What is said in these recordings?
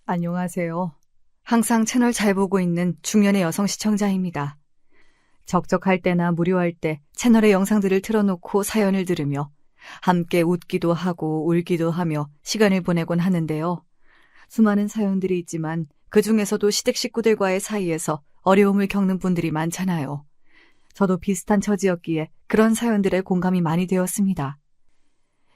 안녕하세요. 항상 채널 잘 보고 있는 중년의 여성 시청자입니다. 적적할 때나 무료할 때 채널의 영상들을 틀어놓고 사연을 들으며 함께 웃기도 하고 울기도 하며 시간을 보내곤 하는데요. 수많은 사연들이 있지만 그 중에서도 시댁 식구들과의 사이에서 어려움을 겪는 분들이 많잖아요. 저도 비슷한 처지였기에 그런 사연들에 공감이 많이 되었습니다.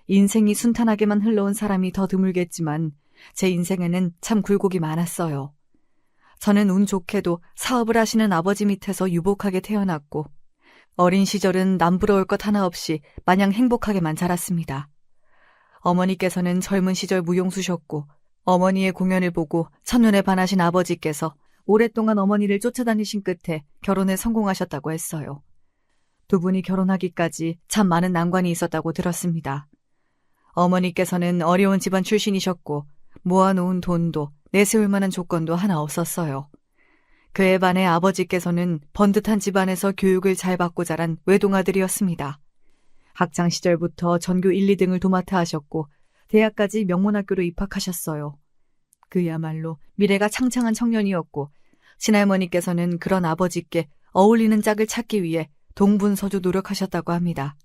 인생이 순탄하게만 흘러온 사람이 더 드물겠지만 제 인생에는 참 굴곡이 많았어요. 저는 운 좋게도 사업을 하시는 아버지 밑에서 유복하게 태어났고 어린 시절은 남부러울 것 하나 없이 마냥 행복하게만 자랐습니다. 어머니께서는 젊은 시절 무용수셨고 어머니의 공연을 보고 첫눈에 반하신 아버지께서 오랫동안 어머니를 쫓아다니신 끝에 결혼에 성공하셨다고 했어요. 두 분이 결혼하기까지 참 많은 난관이 있었다고 들었습니다. 어머니께서는 어려운 집안 출신이셨고 모아놓은 돈도 내세울 만한 조건도 하나 없었어요. 그에 반해 아버지께서는 번듯한 집안에서 교육을 잘 받고 자란 외동아들이었습니다. 학창시절부터 전교 1, 2등을 도맡아 하셨고 대학까지 명문학교로 입학하셨어요. 그야말로 미래가 창창한 청년이었고 친할머니께서는 그런 아버지께 어울리는 짝을 찾기 위해 동분서주 노력하셨다고 합니다.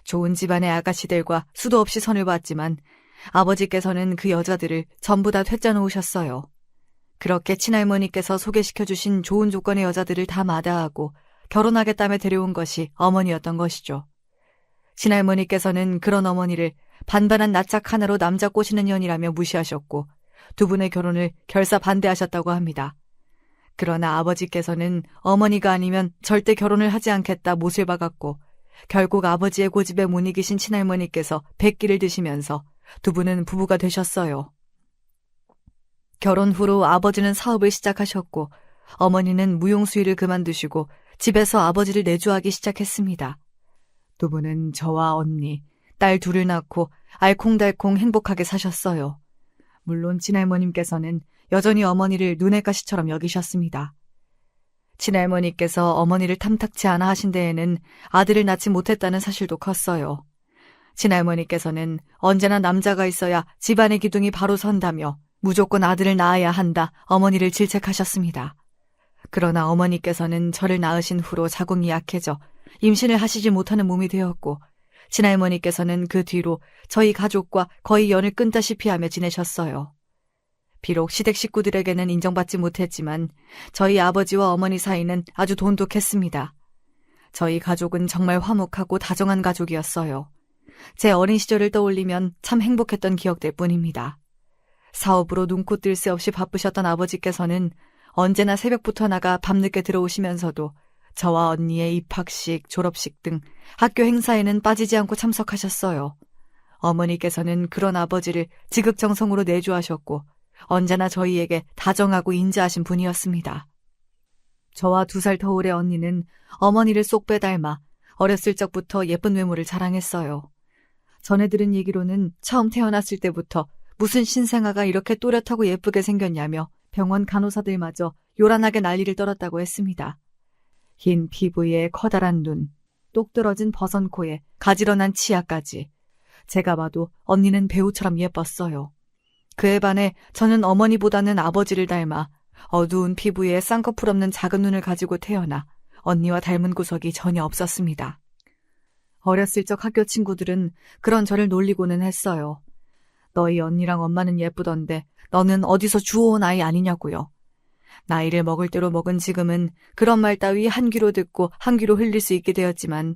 좋은 집안의 아가씨들과 수도 없이 선을 봤지만 아버지께서는 그 여자들을 전부 다 퇴짜 놓으셨어요. 그렇게 친할머니께서 소개시켜주신 좋은 조건의 여자들을 다 마다하고 결혼하겠다며 데려온 것이 어머니였던 것이죠. 친할머니께서는 그런 어머니를 반반한 낯짝 하나로 남자 꼬시는 년이라며 무시하셨고 두 분의 결혼을 결사 반대하셨다고 합니다. 그러나 아버지께서는 어머니가 아니면 절대 결혼을 하지 않겠다 못을 박았고 결국 아버지의 고집에 못 이기신 친할머니께서 백기를 드시면서 두 분은 부부가 되셨어요. 결혼 후로 아버지는 사업을 시작하셨고 어머니는 무용수일을 그만두시고 집에서 아버지를 내조하기 시작했습니다. 두 분은 저와 언니, 딸 둘을 낳고 알콩달콩 행복하게 사셨어요. 물론 친할머님께서는 여전히 어머니를 눈의 가시처럼 여기셨습니다. 친할머니께서 어머니를 탐탁치 않아 하신 데에는 아들을 낳지 못했다는 사실도 컸어요. 친할머니께서는 언제나 남자가 있어야 집안의 기둥이 바로 선다며 무조건 아들을 낳아야 한다 어머니를 질책하셨습니다. 그러나 어머니께서는 저를 낳으신 후로 자궁이 약해져 임신을 하시지 못하는 몸이 되었고 친할머니께서는 그 뒤로 저희 가족과 거의 연을 끊다시피 하며 지내셨어요. 비록 시댁 식구들에게는 인정받지 못했지만 저희 아버지와 어머니 사이는 아주 돈독했습니다. 저희 가족은 정말 화목하고 다정한 가족이었어요. 제 어린 시절을 떠올리면 참 행복했던 기억들 뿐입니다. 사업으로 눈코 뜰 새 없이 바쁘셨던 아버지께서는 언제나 새벽부터 나가 밤늦게 들어오시면서도 저와 언니의 입학식, 졸업식 등 학교 행사에는 빠지지 않고 참석하셨어요. 어머니께서는 그런 아버지를 지극정성으로 내조하셨고 언제나 저희에게 다정하고 인자하신 분이었습니다. 저와 2살 터울의 언니는 어머니를 쏙 빼닮아 어렸을 적부터 예쁜 외모를 자랑했어요. 전해 들은 얘기로는 처음 태어났을 때부터 무슨 신생아가 이렇게 또렷하고 예쁘게 생겼냐며 병원 간호사들마저 요란하게 난리를 떨었다고 했습니다. 흰 피부에 커다란 눈, 똑 떨어진 버선 코에 가지런한 치아까지. 제가 봐도 언니는 배우처럼 예뻤어요. 그에 반해 저는 어머니보다는 아버지를 닮아 어두운 피부에 쌍꺼풀 없는 작은 눈을 가지고 태어나 언니와 닮은 구석이 전혀 없었습니다. 어렸을 적 학교 친구들은 그런 저를 놀리고는 했어요. 너희 언니랑 엄마는 예쁘던데 너는 어디서 주워온 아이 아니냐고요. 나이를 먹을 대로 먹은 지금은 그런 말 따위 한 귀로 듣고 한 귀로 흘릴 수 있게 되었지만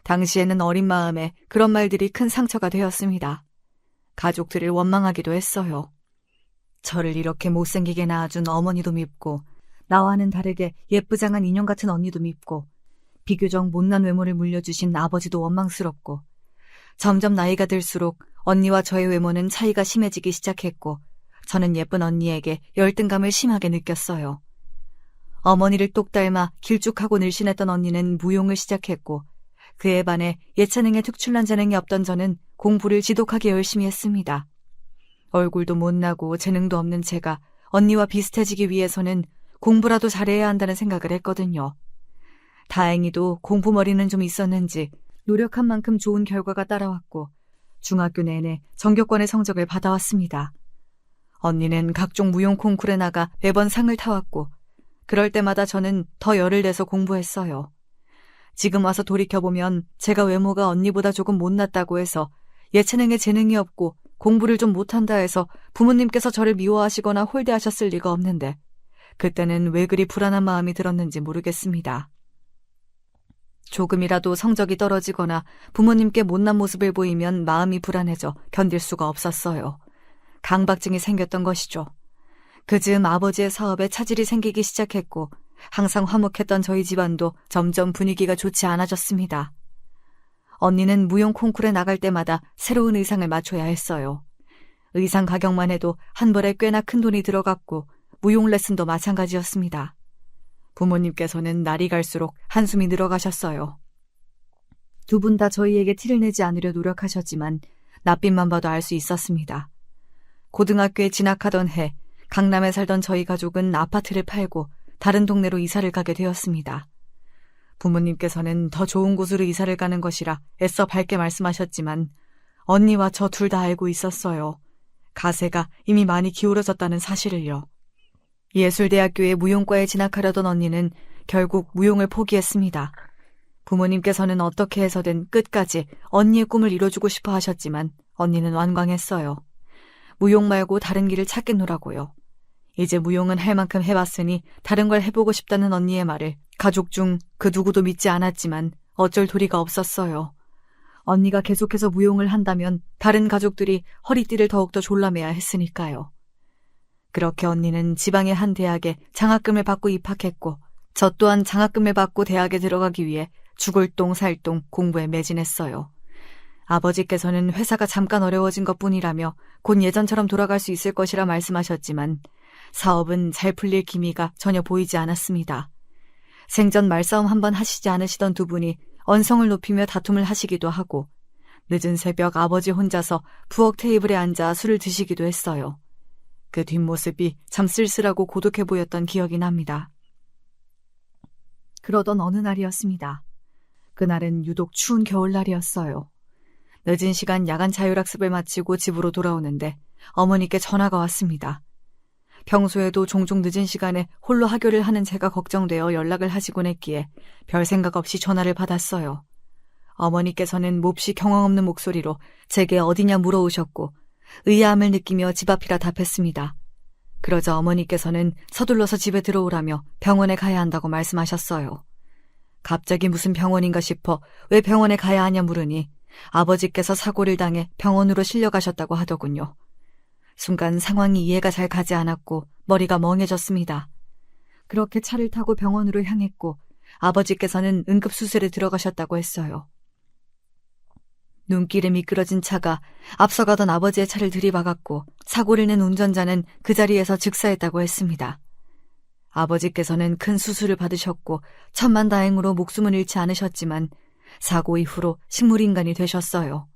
당시에는 어린 마음에 그런 말들이 큰 상처가 되었습니다. 가족들을 원망하기도 했어요. 저를 이렇게 못생기게 낳아준 어머니도 밉고 나와는 다르게 예쁘장한 인형 같은 언니도 밉고 비교적 못난 외모를 물려주신 아버지도 원망스럽고 점점 나이가 들수록 언니와 저의 외모는 차이가 심해지기 시작했고 저는 예쁜 언니에게 열등감을 심하게 느꼈어요. 어머니를 똑 닮아 길쭉하고 늘씬했던 언니는 무용을 시작했고 그에 반해 예체능에 특출난 재능이 없던 저는 공부를 지독하게 열심히 했습니다. 얼굴도 못나고 재능도 없는 제가 언니와 비슷해지기 위해서는 공부라도 잘해야 한다는 생각을 했거든요. 다행히도 공부머리는 좀 있었는지 노력한 만큼 좋은 결과가 따라왔고 중학교 내내 전교권의 성적을 받아왔습니다. 언니는 각종 무용 콩쿠르에 나가 매번 상을 타왔고 그럴 때마다 저는 더 열을 내서 공부했어요. 지금 와서 돌이켜보면 제가 외모가 언니보다 조금 못났다고 해서 예체능에 재능이 없고 공부를 좀 못한다 해서 부모님께서 저를 미워하시거나 홀대하셨을 리가 없는데 그때는 왜 그리 불안한 마음이 들었는지 모르겠습니다. 조금이라도 성적이 떨어지거나 부모님께 못난 모습을 보이면 마음이 불안해져 견딜 수가 없었어요. 강박증이 생겼던 것이죠. 그즈음 아버지의 사업에 차질이 생기기 시작했고 항상 화목했던 저희 집안도 점점 분위기가 좋지 않아졌습니다. 언니는 무용 콩쿠르에 나갈 때마다 새로운 의상을 맞춰야 했어요. 의상 가격만 해도 한 벌에 꽤나 큰 돈이 들어갔고 무용 레슨도 마찬가지였습니다. 부모님께서는 날이 갈수록 한숨이 늘어가셨어요. 두 분 다 저희에게 티를 내지 않으려 노력하셨지만 낯빛만 봐도 알 수 있었습니다. 고등학교에 진학하던 해 강남에 살던 저희 가족은 아파트를 팔고 다른 동네로 이사를 가게 되었습니다. 부모님께서는 더 좋은 곳으로 이사를 가는 것이라 애써 밝게 말씀하셨지만 언니와 저 둘 다 알고 있었어요. 가세가 이미 많이 기울어졌다는 사실을요. 예술대학교의 무용과에 진학하려던 언니는 결국 무용을 포기했습니다. 부모님께서는 어떻게 해서든 끝까지 언니의 꿈을 이뤄주고 싶어 하셨지만 언니는 완강했어요. 무용 말고 다른 길을 찾겠노라고요. 이제 무용은 할 만큼 해봤으니 다른 걸 해보고 싶다는 언니의 말을 가족 중 그 누구도 믿지 않았지만 어쩔 도리가 없었어요. 언니가 계속해서 무용을 한다면 다른 가족들이 허리띠를 더욱더 졸라매야 했으니까요. 그렇게 언니는 지방의 한 대학에 장학금을 받고 입학했고 저 또한 장학금을 받고 대학에 들어가기 위해 죽을 똥 살 똥 공부에 매진했어요. 아버지께서는 회사가 잠깐 어려워진 것뿐이라며 곧 예전처럼 돌아갈 수 있을 것이라 말씀하셨지만 사업은 잘 풀릴 기미가 전혀 보이지 않았습니다. 생전 말싸움 한번 하시지 않으시던 두 분이 언성을 높이며 다툼을 하시기도 하고 늦은 새벽 아버지 혼자서 부엌 테이블에 앉아 술을 드시기도 했어요. 그 뒷모습이 참 쓸쓸하고 고독해 보였던 기억이 납니다. 그러던 어느 날이었습니다. 그날은 유독 추운 겨울날이었어요. 늦은 시간 야간 자율학습을 마치고 집으로 돌아오는데 어머니께 전화가 왔습니다. 평소에도 종종 늦은 시간에 홀로 하교를 하는 제가 걱정되어 연락을 하시곤 했기에 별 생각 없이 전화를 받았어요. 어머니께서는 몹시 경황 없는 목소리로 제게 어디냐 물어오셨고 의아함을 느끼며 집 앞이라 답했습니다. 그러자 어머니께서는 서둘러서 집에 들어오라며 병원에 가야 한다고 말씀하셨어요. 갑자기 무슨 병원인가 싶어 왜 병원에 가야 하냐 물으니 아버지께서 사고를 당해 병원으로 실려가셨다고 하더군요. 순간 상황이 이해가 잘 가지 않았고 머리가 멍해졌습니다. 그렇게 차를 타고 병원으로 향했고 아버지께서는 응급수술에 들어가셨다고 했어요. 눈길에 미끄러진 차가 앞서가던 아버지의 차를 들이박았고 사고를 낸 운전자는 그 자리에서 즉사했다고 했습니다. 아버지께서는 큰 수술을 받으셨고 천만다행으로 목숨은 잃지 않으셨지만 사고 이후로 식물인간이 되셨어요.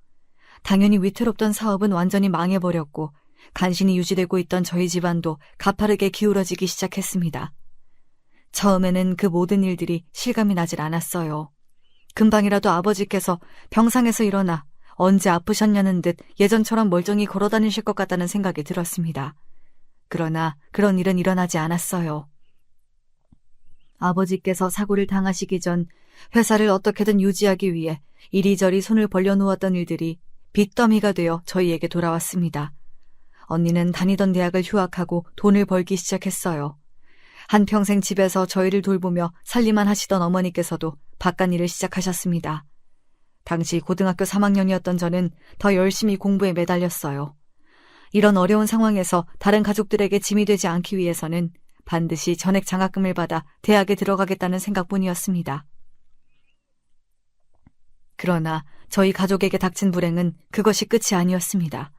당연히 위태롭던 사업은 완전히 망해버렸고 간신히 유지되고 있던 저희 집안도 가파르게 기울어지기 시작했습니다. 처음에는 그 모든 일들이 실감이 나질 않았어요. 금방이라도 아버지께서 병상에서 일어나 언제 아프셨냐는 듯 예전처럼 멀쩡히 걸어다니실 것 같다는 생각이 들었습니다. 그러나 그런 일은 일어나지 않았어요. 아버지께서 사고를 당하시기 전 회사를 어떻게든 유지하기 위해 이리저리 손을 벌려놓았던 일들이 빚더미가 되어 저희에게 돌아왔습니다. 언니는 다니던 대학을 휴학하고 돈을 벌기 시작했어요. 한평생 집에서 저희를 돌보며 살림만 하시던 어머니께서도 바깥일을 시작하셨습니다. 당시 고등학교 3학년이었던 저는 더 열심히 공부에 매달렸어요. 이런 어려운 상황에서 다른 가족들에게 짐이 되지 않기 위해서는 반드시 전액 장학금을 받아 대학에 들어가겠다는 생각뿐이었습니다. 그러나 저희 가족에게 닥친 불행은 그것이 끝이 아니었습니다.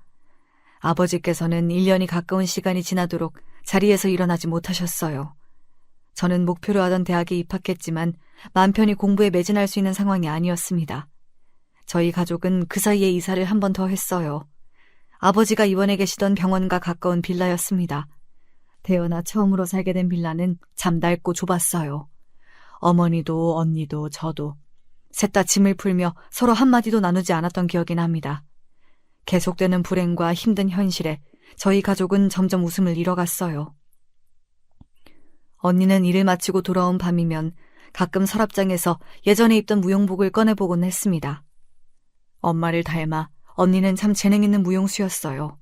아버지께서는 1년이 가까운 시간이 지나도록 자리에서 일어나지 못하셨어요. 저는 목표로 하던 대학에 입학했지만 맘 편히 공부에 매진할 수 있는 상황이 아니었습니다. 저희 가족은 그 사이에 이사를 한 번 더 했어요. 아버지가 입원해 계시던 병원과 가까운 빌라였습니다. 태어나 처음으로 살게 된 빌라는 잠낡고 좁았어요. 어머니도 언니도 저도 셋 다 짐을 풀며 서로 한마디도 나누지 않았던 기억이 납니다. 계속되는 불행과 힘든 현실에 저희 가족은 점점 웃음을 잃어갔어요. 언니는 일을 마치고 돌아온 밤이면 가끔 서랍장에서 예전에 입던 무용복을 꺼내보곤 했습니다. 엄마를 닮아 언니는 참 재능 있는 무용수였어요.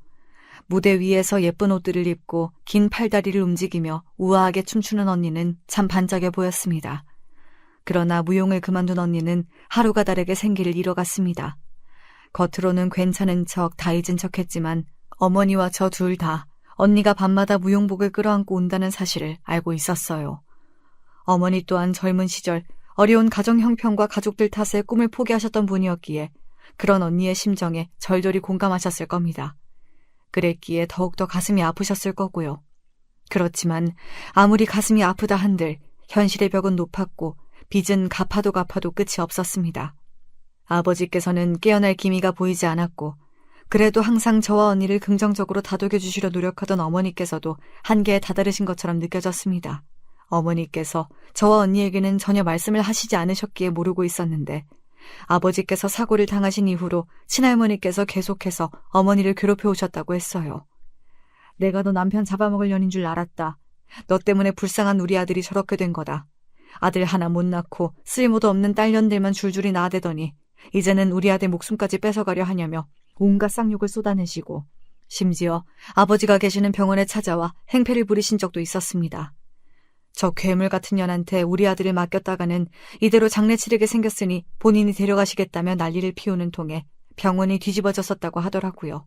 무대 위에서 예쁜 옷들을 입고 긴 팔다리를 움직이며 우아하게 춤추는 언니는 참 반짝여 보였습니다. 그러나 무용을 그만둔 언니는 하루가 다르게 생기를 잃어갔습니다. 겉으로는 괜찮은 척 다 잊은 척했지만 어머니와 저 둘 다 언니가 밤마다 무용복을 끌어안고 온다는 사실을 알고 있었어요. 어머니 또한 젊은 시절 어려운 가정 형편과 가족들 탓에 꿈을 포기하셨던 분이었기에 그런 언니의 심정에 절절히 공감하셨을 겁니다. 그랬기에 더욱더 가슴이 아프셨을 거고요. 그렇지만 아무리 가슴이 아프다 한들 현실의 벽은 높았고 빚은 갚아도 끝이 없었습니다. 아버지께서는 깨어날 기미가 보이지 않았고 그래도 항상 저와 언니를 긍정적으로 다독여 주시려 노력하던 어머니께서도 한계에 다다르신 것처럼 느껴졌습니다. 어머니께서 저와 언니에게는 전혀 말씀을 하시지 않으셨기에 모르고 있었는데 아버지께서 사고를 당하신 이후로 친할머니께서 계속해서 어머니를 괴롭혀 오셨다고 했어요. 내가 너 남편 잡아먹을 년인 줄 알았다. 너 때문에 불쌍한 우리 아들이 저렇게 된 거다. 아들 하나 못 낳고 쓸모도 없는 딸년들만 줄줄이 낳아대더니 이제는 우리 아들 목숨까지 뺏어가려 하냐며 온갖 쌍욕을 쏟아내시고 심지어 아버지가 계시는 병원에 찾아와 행패를 부리신 적도 있었습니다. 저 괴물 같은 년한테 우리 아들을 맡겼다가는 이대로 장례 치르게 생겼으니 본인이 데려가시겠다며 난리를 피우는 통에 병원이 뒤집어졌었다고 하더라고요.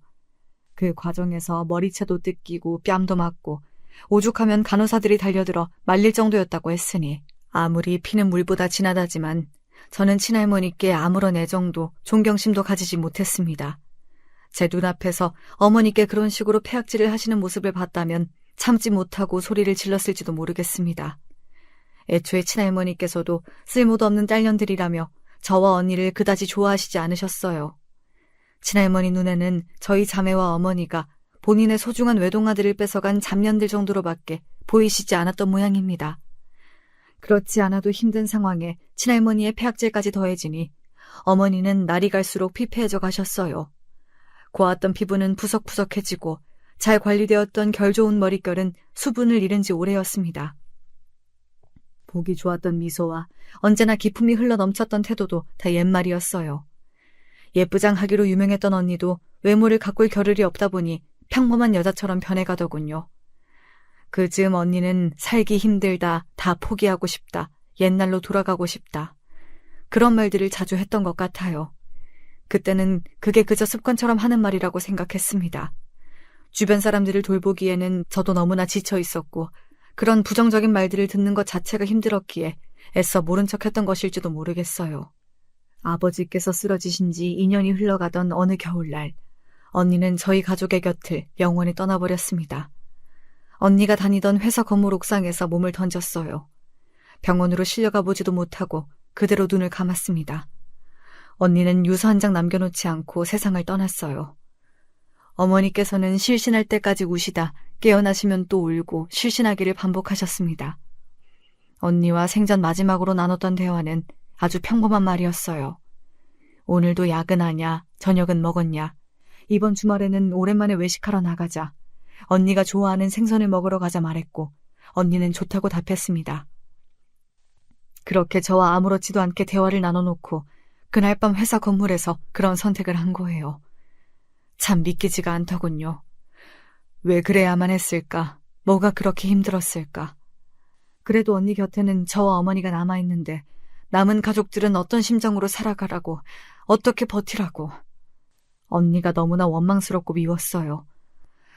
그 과정에서 머리채도 뜯기고 뺨도 맞고 오죽하면 간호사들이 달려들어 말릴 정도였다고 했으니 아무리 피는 물보다 진하다지만 저는 친할머니께 아무런 애정도 존경심도 가지지 못했습니다. 제 눈앞에서 어머니께 그런 식으로 폐악질을 하시는 모습을 봤다면 참지 못하고 소리를 질렀을지도 모르겠습니다. 애초에 친할머니께서도 쓸모도 없는 딸년들이라며 저와 언니를 그다지 좋아하시지 않으셨어요. 친할머니 눈에는 저희 자매와 어머니가 본인의 소중한 외동아들을 뺏어간 잡년들 정도로밖에 보이시지 않았던 모양입니다. 그렇지 않아도 힘든 상황에 친할머니의 폐악질까지 더해지니 어머니는 날이 갈수록 피폐해져 가셨어요. 고왔던 피부는 푸석푸석해지고 잘 관리되었던 결 좋은 머릿결은 수분을 잃은 지 오래였습니다. 보기 좋았던 미소와 언제나 기품이 흘러넘쳤던 태도도 다 옛말이었어요. 예쁘장하기로 유명했던 언니도 외모를 가꿀 겨를이 없다 보니 평범한 여자처럼 변해가더군요. 그 즈음 언니는 살기 힘들다, 다 포기하고 싶다, 옛날로 돌아가고 싶다. 그런 말들을 자주 했던 것 같아요. 그때는 그게 그저 습관처럼 하는 말이라고 생각했습니다. 주변 사람들을 돌보기에는 저도 너무나 지쳐 있었고 그런 부정적인 말들을 듣는 것 자체가 힘들었기에 애써 모른 척했던 것일지도 모르겠어요. 아버지께서 쓰러지신 지 2년이 흘러가던 어느 겨울날 언니는 저희 가족의 곁을 영원히 떠나버렸습니다. 언니가 다니던 회사 건물 옥상에서 몸을 던졌어요. 병원으로 실려가 보지도 못하고 그대로 눈을 감았습니다. 언니는 유서 한 장 남겨놓지 않고 세상을 떠났어요. 어머니께서는 실신할 때까지 우시다 깨어나시면 또 울고 실신하기를 반복하셨습니다. 언니와 생전 마지막으로 나눴던 대화는 아주 평범한 말이었어요. 오늘도 야근하냐, 저녁은 먹었냐, 이번 주말에는 오랜만에 외식하러 나가자, 언니가 좋아하는 생선을 먹으러 가자 말했고 언니는 좋다고 답했습니다. 그렇게 저와 아무렇지도 않게 대화를 나눠놓고 그날 밤 회사 건물에서 그런 선택을 한 거예요. 참 믿기지가 않더군요. 왜 그래야만 했을까? 뭐가 그렇게 힘들었을까? 그래도 언니 곁에는 저와 어머니가 남아있는데 남은 가족들은 어떤 심정으로 살아가라고, 어떻게 버티라고. 언니가 너무나 원망스럽고 미웠어요.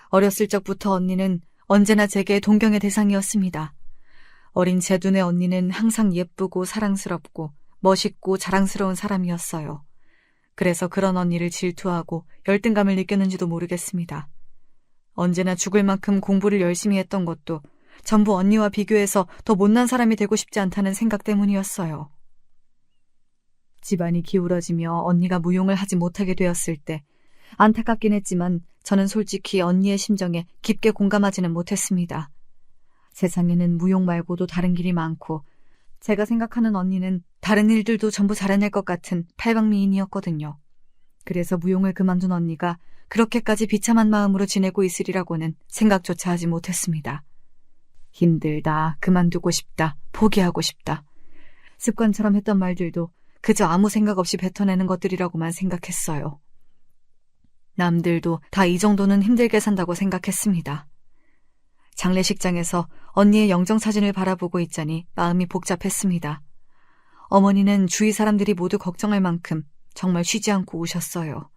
어렸을 적부터 언니는 언제나 제게 동경의 대상이었습니다. 어린 제 눈에 언니는 항상 예쁘고 사랑스럽고 멋있고 자랑스러운 사람이었어요. 그래서 그런 언니를 질투하고 열등감을 느꼈는지도 모르겠습니다. 언제나 죽을 만큼 공부를 열심히 했던 것도 전부 언니와 비교해서 더 못난 사람이 되고 싶지 않다는 생각 때문이었어요. 집안이 기울어지며 언니가 무용을 하지 못하게 되었을 때 안타깝긴 했지만 저는 솔직히 언니의 심정에 깊게 공감하지는 못했습니다. 세상에는 무용 말고도 다른 길이 많고 제가 생각하는 언니는 다른 일들도 전부 잘해낼 것 같은 팔방미인이었거든요. 그래서 무용을 그만둔 언니가 그렇게까지 비참한 마음으로 지내고 있으리라고는 생각조차 하지 못했습니다. 힘들다, 그만두고 싶다, 포기하고 싶다. 습관처럼 했던 말들도 그저 아무 생각 없이 뱉어내는 것들이라고만 생각했어요. 남들도 다 이 정도는 힘들게 산다고 생각했습니다. 장례식장에서 언니의 영정사진을 바라보고 있자니 마음이 복잡했습니다. 어머니는 주위 사람들이 모두 걱정할 만큼 정말 쉬지 않고 우셨어요.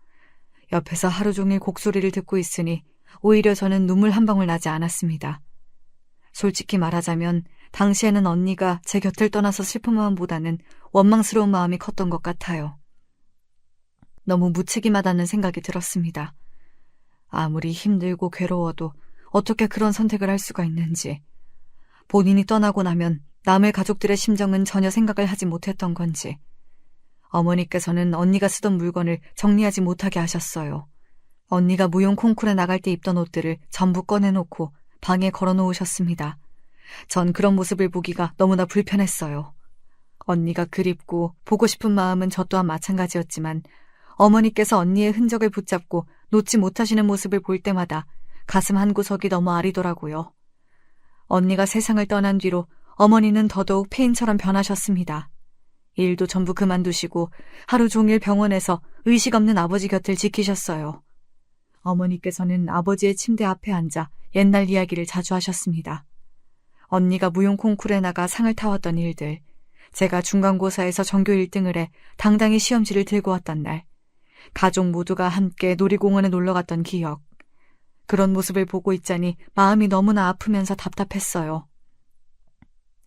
옆에서 하루 종일 곡소리를 듣고 있으니 오히려 저는 눈물 한 방울 나지 않았습니다. 솔직히 말하자면 당시에는 언니가 제 곁을 떠나서 슬픈 마음보다는 원망스러운 마음이 컸던 것 같아요. 너무 무책임하다는 생각이 들었습니다. 아무리 힘들고 괴로워도 어떻게 그런 선택을 할 수가 있는지, 본인이 떠나고 나면 남의 가족들의 심정은 전혀 생각을 하지 못했던 건지, 어머니께서는 언니가 쓰던 물건을 정리하지 못하게 하셨어요. 언니가 무용 콩쿠르에 나갈 때 입던 옷들을 전부 꺼내놓고 방에 걸어놓으셨습니다. 전 그런 모습을 보기가 너무나 불편했어요. 언니가 그립고 보고 싶은 마음은 저 또한 마찬가지였지만 어머니께서 언니의 흔적을 붙잡고 놓지 못하시는 모습을 볼 때마다 가슴 한구석이 너무 아리더라고요. 언니가 세상을 떠난 뒤로 어머니는 더더욱 폐인처럼 변하셨습니다. 일도 전부 그만두시고 하루 종일 병원에서 의식 없는 아버지 곁을 지키셨어요. 어머니께서는 아버지의 침대 앞에 앉아 옛날 이야기를 자주 하셨습니다. 언니가 무용 콩쿠르에 나가 상을 타왔던 일들, 제가 중간고사에서 전교 1등을 해 당당히 시험지를 들고 왔던 날, 가족 모두가 함께 놀이공원에 놀러갔던 기억, 그런 모습을 보고 있자니 마음이 너무나 아프면서 답답했어요.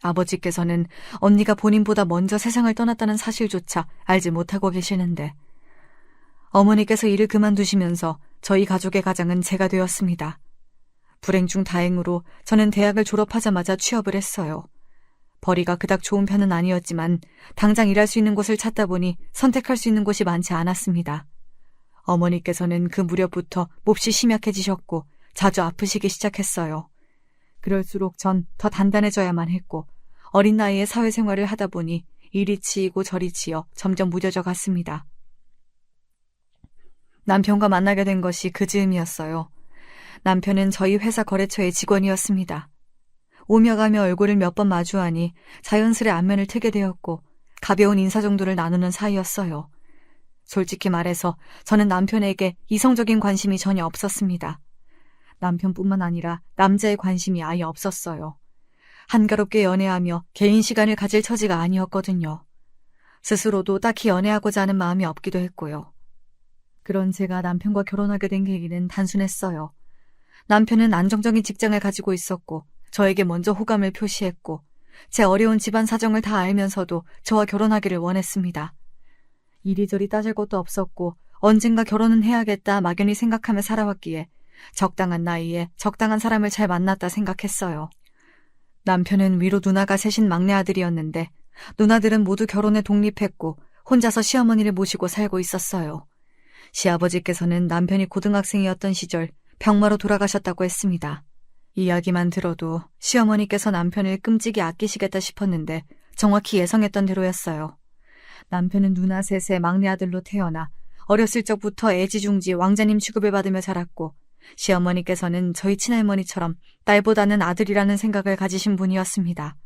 아버지께서는 언니가 본인보다 먼저 세상을 떠났다는 사실조차 알지 못하고 계시는데, 어머니께서 일을 그만두시면서 저희 가족의 가장은 제가 되었습니다. 불행 중 다행으로 저는 대학을 졸업하자마자 취업을 했어요. 벌이가 그닥 좋은 편은 아니었지만 당장 일할 수 있는 곳을 찾다 보니 선택할 수 있는 곳이 많지 않았습니다. 어머니께서는 그 무렵부터 몹시 심약해지셨고 자주 아프시기 시작했어요. 그럴수록 전 더 단단해져야만 했고 어린 나이에 사회생활을 하다 보니 이리 치이고 저리 치여 점점 무뎌져 갔습니다. 남편과 만나게 된 것이 그 즈음이었어요. 남편은 저희 회사 거래처의 직원이었습니다. 오며 가며 얼굴을 몇 번 마주하니 자연스레 안면을 트게 되었고 가벼운 인사 정도를 나누는 사이였어요. 솔직히 말해서 저는 남편에게 이성적인 관심이 전혀 없었습니다. 남편뿐만 아니라 남자의 관심이 아예 없었어요. 한가롭게 연애하며 개인 시간을 가질 처지가 아니었거든요. 스스로도 딱히 연애하고자 하는 마음이 없기도 했고요. 그런 제가 남편과 결혼하게 된 계기는 단순했어요. 남편은 안정적인 직장을 가지고 있었고 저에게 먼저 호감을 표시했고 제 어려운 집안 사정을 다 알면서도 저와 결혼하기를 원했습니다. 이리저리 따질 것도 없었고 언젠가 결혼은 해야겠다 막연히 생각하며 살아왔기에 적당한 나이에 적당한 사람을 잘 만났다 생각했어요. 남편은 위로 누나가 셋인 막내 아들이었는데 누나들은 모두 결혼에 독립했고 혼자서 시어머니를 모시고 살고 있었어요. 시아버지께서는 남편이 고등학생이었던 시절 병마로 돌아가셨다고 했습니다. 이야기만 들어도 시어머니께서 남편을 끔찍이 아끼시겠다 싶었는데 정확히 예상했던 대로였어요. 남편은 누나 셋의 막내 아들로 태어나 어렸을 적부터 애지중지 왕자님 취급을 받으며 자랐고 시어머니께서는 저희 친할머니처럼 딸보다는 아들이라는 생각을 가지신 분이었습니다.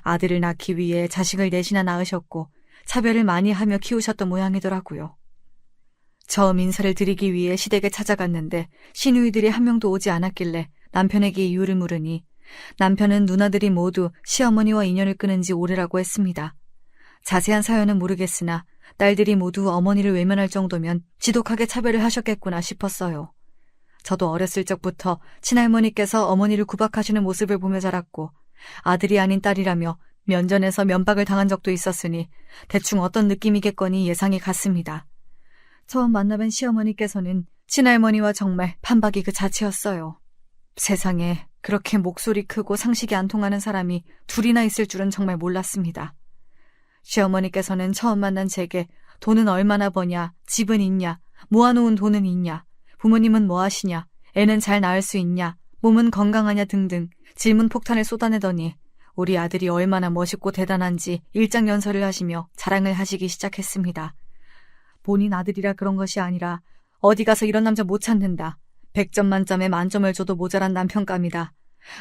아들을 낳기 위해 자식을 넷이나 낳으셨고 차별을 많이 하며 키우셨던 모양이더라고요. 처음 인사를 드리기 위해 시댁에 찾아갔는데 시누이들이 한 명도 오지 않았길래 남편에게 이유를 물으니 남편은 누나들이 모두 시어머니와 인연을 끊은 지 오래라고 했습니다. 자세한 사연은 모르겠으나 딸들이 모두 어머니를 외면할 정도면 지독하게 차별을 하셨겠구나 싶었어요. 저도 어렸을 적부터 친할머니께서 어머니를 구박하시는 모습을 보며 자랐고 아들이 아닌 딸이라며 면전에서 면박을 당한 적도 있었으니 대충 어떤 느낌이겠거니 예상이 갔습니다. 처음 만나뵌 시어머니께서는 친할머니와 정말 판박이 그 자체였어요. 세상에 그렇게 목소리 크고 상식이 안 통하는 사람이 둘이나 있을 줄은 정말 몰랐습니다. 시어머니께서는 처음 만난 제게 돈은 얼마나 버냐, 집은 있냐, 모아놓은 돈은 있냐, 부모님은 뭐 하시냐, 애는 잘 낳을 수 있냐, 몸은 건강하냐 등등 질문 폭탄을 쏟아내더니 우리 아들이 얼마나 멋있고 대단한지 일장연설을 하시며 자랑을 하시기 시작했습니다. 본인 아들이라 그런 것이 아니라 어디 가서 이런 남자 못 찾는다. 100점 만점에 만점을 줘도 모자란 남편감이다.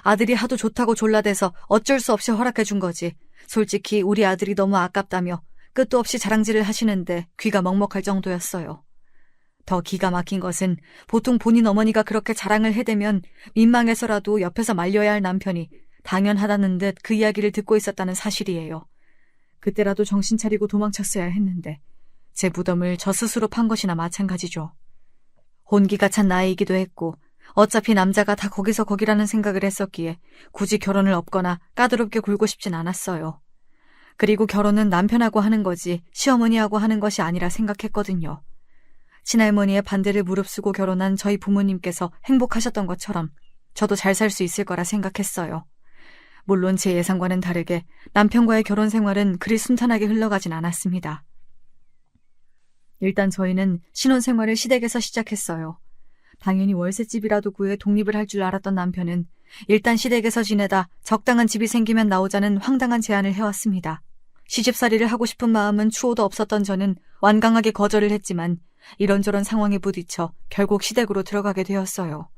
아들이 하도 좋다고 졸라대서 어쩔 수 없이 허락해 준 거지. 솔직히 우리 아들이 너무 아깝다며 끝도 없이 자랑질을 하시는데 귀가 먹먹할 정도였어요. 더 기가 막힌 것은 보통 본인 어머니가 그렇게 자랑을 해대면 민망해서라도 옆에서 말려야 할 남편이 당연하다는 듯 그 이야기를 듣고 있었다는 사실이에요. 그때라도 정신 차리고 도망쳤어야 했는데 제 무덤을 저 스스로 판 것이나 마찬가지죠. 혼기가 찬 나이이기도 했고 어차피 남자가 다 거기서 거기라는 생각을 했었기에 굳이 결혼을 업거나 까다롭게 굴고 싶진 않았어요. 그리고 결혼은 남편하고 하는 거지 시어머니하고 하는 것이 아니라 생각했거든요. 친할머니의 반대를 무릅쓰고 결혼한 저희 부모님께서 행복하셨던 것처럼 저도 잘 살 수 있을 거라 생각했어요. 물론 제 예상과는 다르게 남편과의 결혼 생활은 그리 순탄하게 흘러가진 않았습니다. 일단 저희는 신혼생활을 시댁에서 시작했어요. 당연히 월세집이라도 구해 독립을 할 줄 알았던 남편은 일단 시댁에서 지내다 적당한 집이 생기면 나오자는 황당한 제안을 해왔습니다. 시집살이를 하고 싶은 마음은 추호도 없었던 저는 완강하게 거절을 했지만 이런저런 상황에 부딪혀 결국 시댁으로 들어가게 되었어요.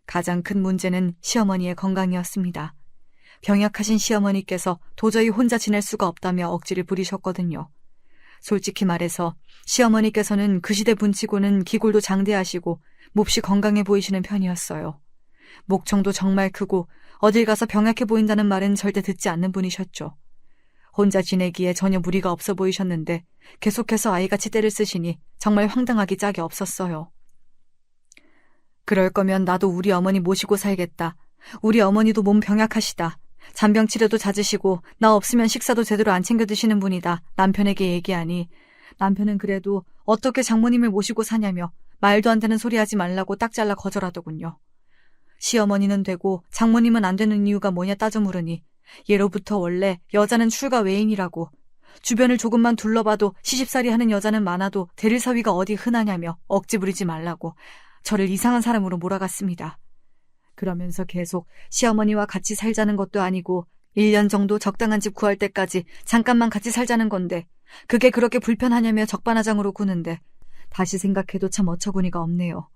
가장 큰 문제는 시어머니의 건강이었습니다. 병약하신 시어머니께서 도저히 혼자 지낼 수가 없다며 억지를 부리셨거든요. 솔직히 말해서 시어머니께서는 그 시대 분치고는 기골도 장대하시고 몹시 건강해 보이시는 편이었어요. 목청도 정말 크고 어딜 가서 병약해 보인다는 말은 절대 듣지 않는 분이셨죠. 혼자 지내기에 전혀 무리가 없어 보이셨는데 계속해서 아이같이 떼를 쓰시니 정말 황당하기 짝이 없었어요. 그럴 거면 나도 우리 어머니 모시고 살겠다. 우리 어머니도 몸 병약하시다. 잔병 치료도 잦으시고 나 없으면 식사도 제대로 안 챙겨 드시는 분이다. 남편에게 얘기하니 남편은 그래도 어떻게 장모님을 모시고 사냐며 말도 안 되는 소리 하지 말라고 딱 잘라 거절하더군요. 시어머니는 되고 장모님은 안 되는 이유가 뭐냐 따져 물으니 예로부터 원래 여자는 출가 외인이라고 주변을 조금만 둘러봐도 시집살이 하는 여자는 많아도 대릴 사위가 어디 흔하냐며 억지 부리지 말라고 저를 이상한 사람으로 몰아갔습니다. 그러면서 계속 시어머니와 같이 살자는 것도 아니고 1년 정도 적당한 집 구할 때까지 잠깐만 같이 살자는 건데 그게 그렇게 불편하냐며 적반하장으로 구는데 다시 생각해도 참 어처구니가 없네요.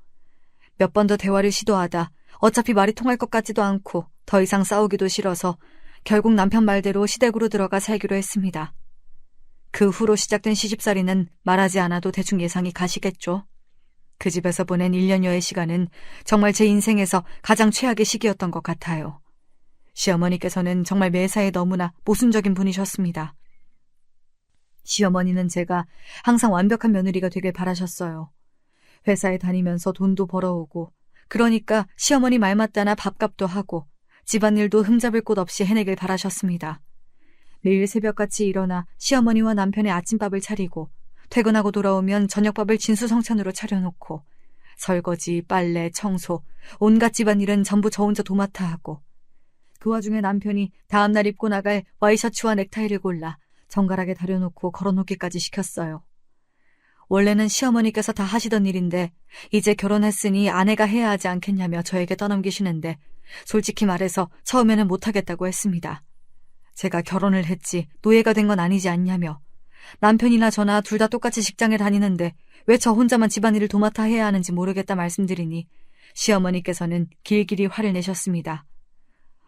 몇 번 더 대화를 시도하다 어차피 말이 통할 것 같지도 않고 더 이상 싸우기도 싫어서 결국 남편 말대로 시댁으로 들어가 살기로 했습니다. 그 후로 시작된 시집살이는 말하지 않아도 대충 예상이 가시겠죠. 그 집에서 보낸 1년여의 시간은 정말 제 인생에서 가장 최악의 시기였던 것 같아요. 시어머니께서는 정말 매사에 너무나 모순적인 분이셨습니다. 시어머니는 제가 항상 완벽한 며느리가 되길 바라셨어요. 회사에 다니면서 돈도 벌어오고 그러니까 시어머니 말 맞다나 밥값도 하고 집안일도 흠잡을 곳 없이 해내길 바라셨습니다. 매일 새벽같이 일어나 시어머니와 남편의 아침밥을 차리고 퇴근하고 돌아오면 저녁밥을 진수성찬으로 차려놓고 설거지, 빨래, 청소, 온갖 집안일은 전부 저 혼자 도맡아 하고 그 와중에 남편이 다음날 입고 나갈 와이셔츠와 넥타이를 골라 정갈하게 다려놓고 걸어놓기까지 시켰어요. 원래는 시어머니께서 다 하시던 일인데 이제 결혼했으니 아내가 해야 하지 않겠냐며 저에게 떠넘기시는데 솔직히 말해서 처음에는 못하겠다고 했습니다. 제가 결혼을 했지 노예가 된 건 아니지 않냐며 남편이나 저나 둘 다 똑같이 직장에 다니는데 왜 저 혼자만 집안일을 도맡아 해야 하는지 모르겠다 말씀드리니 시어머니께서는 길길이 화를 내셨습니다.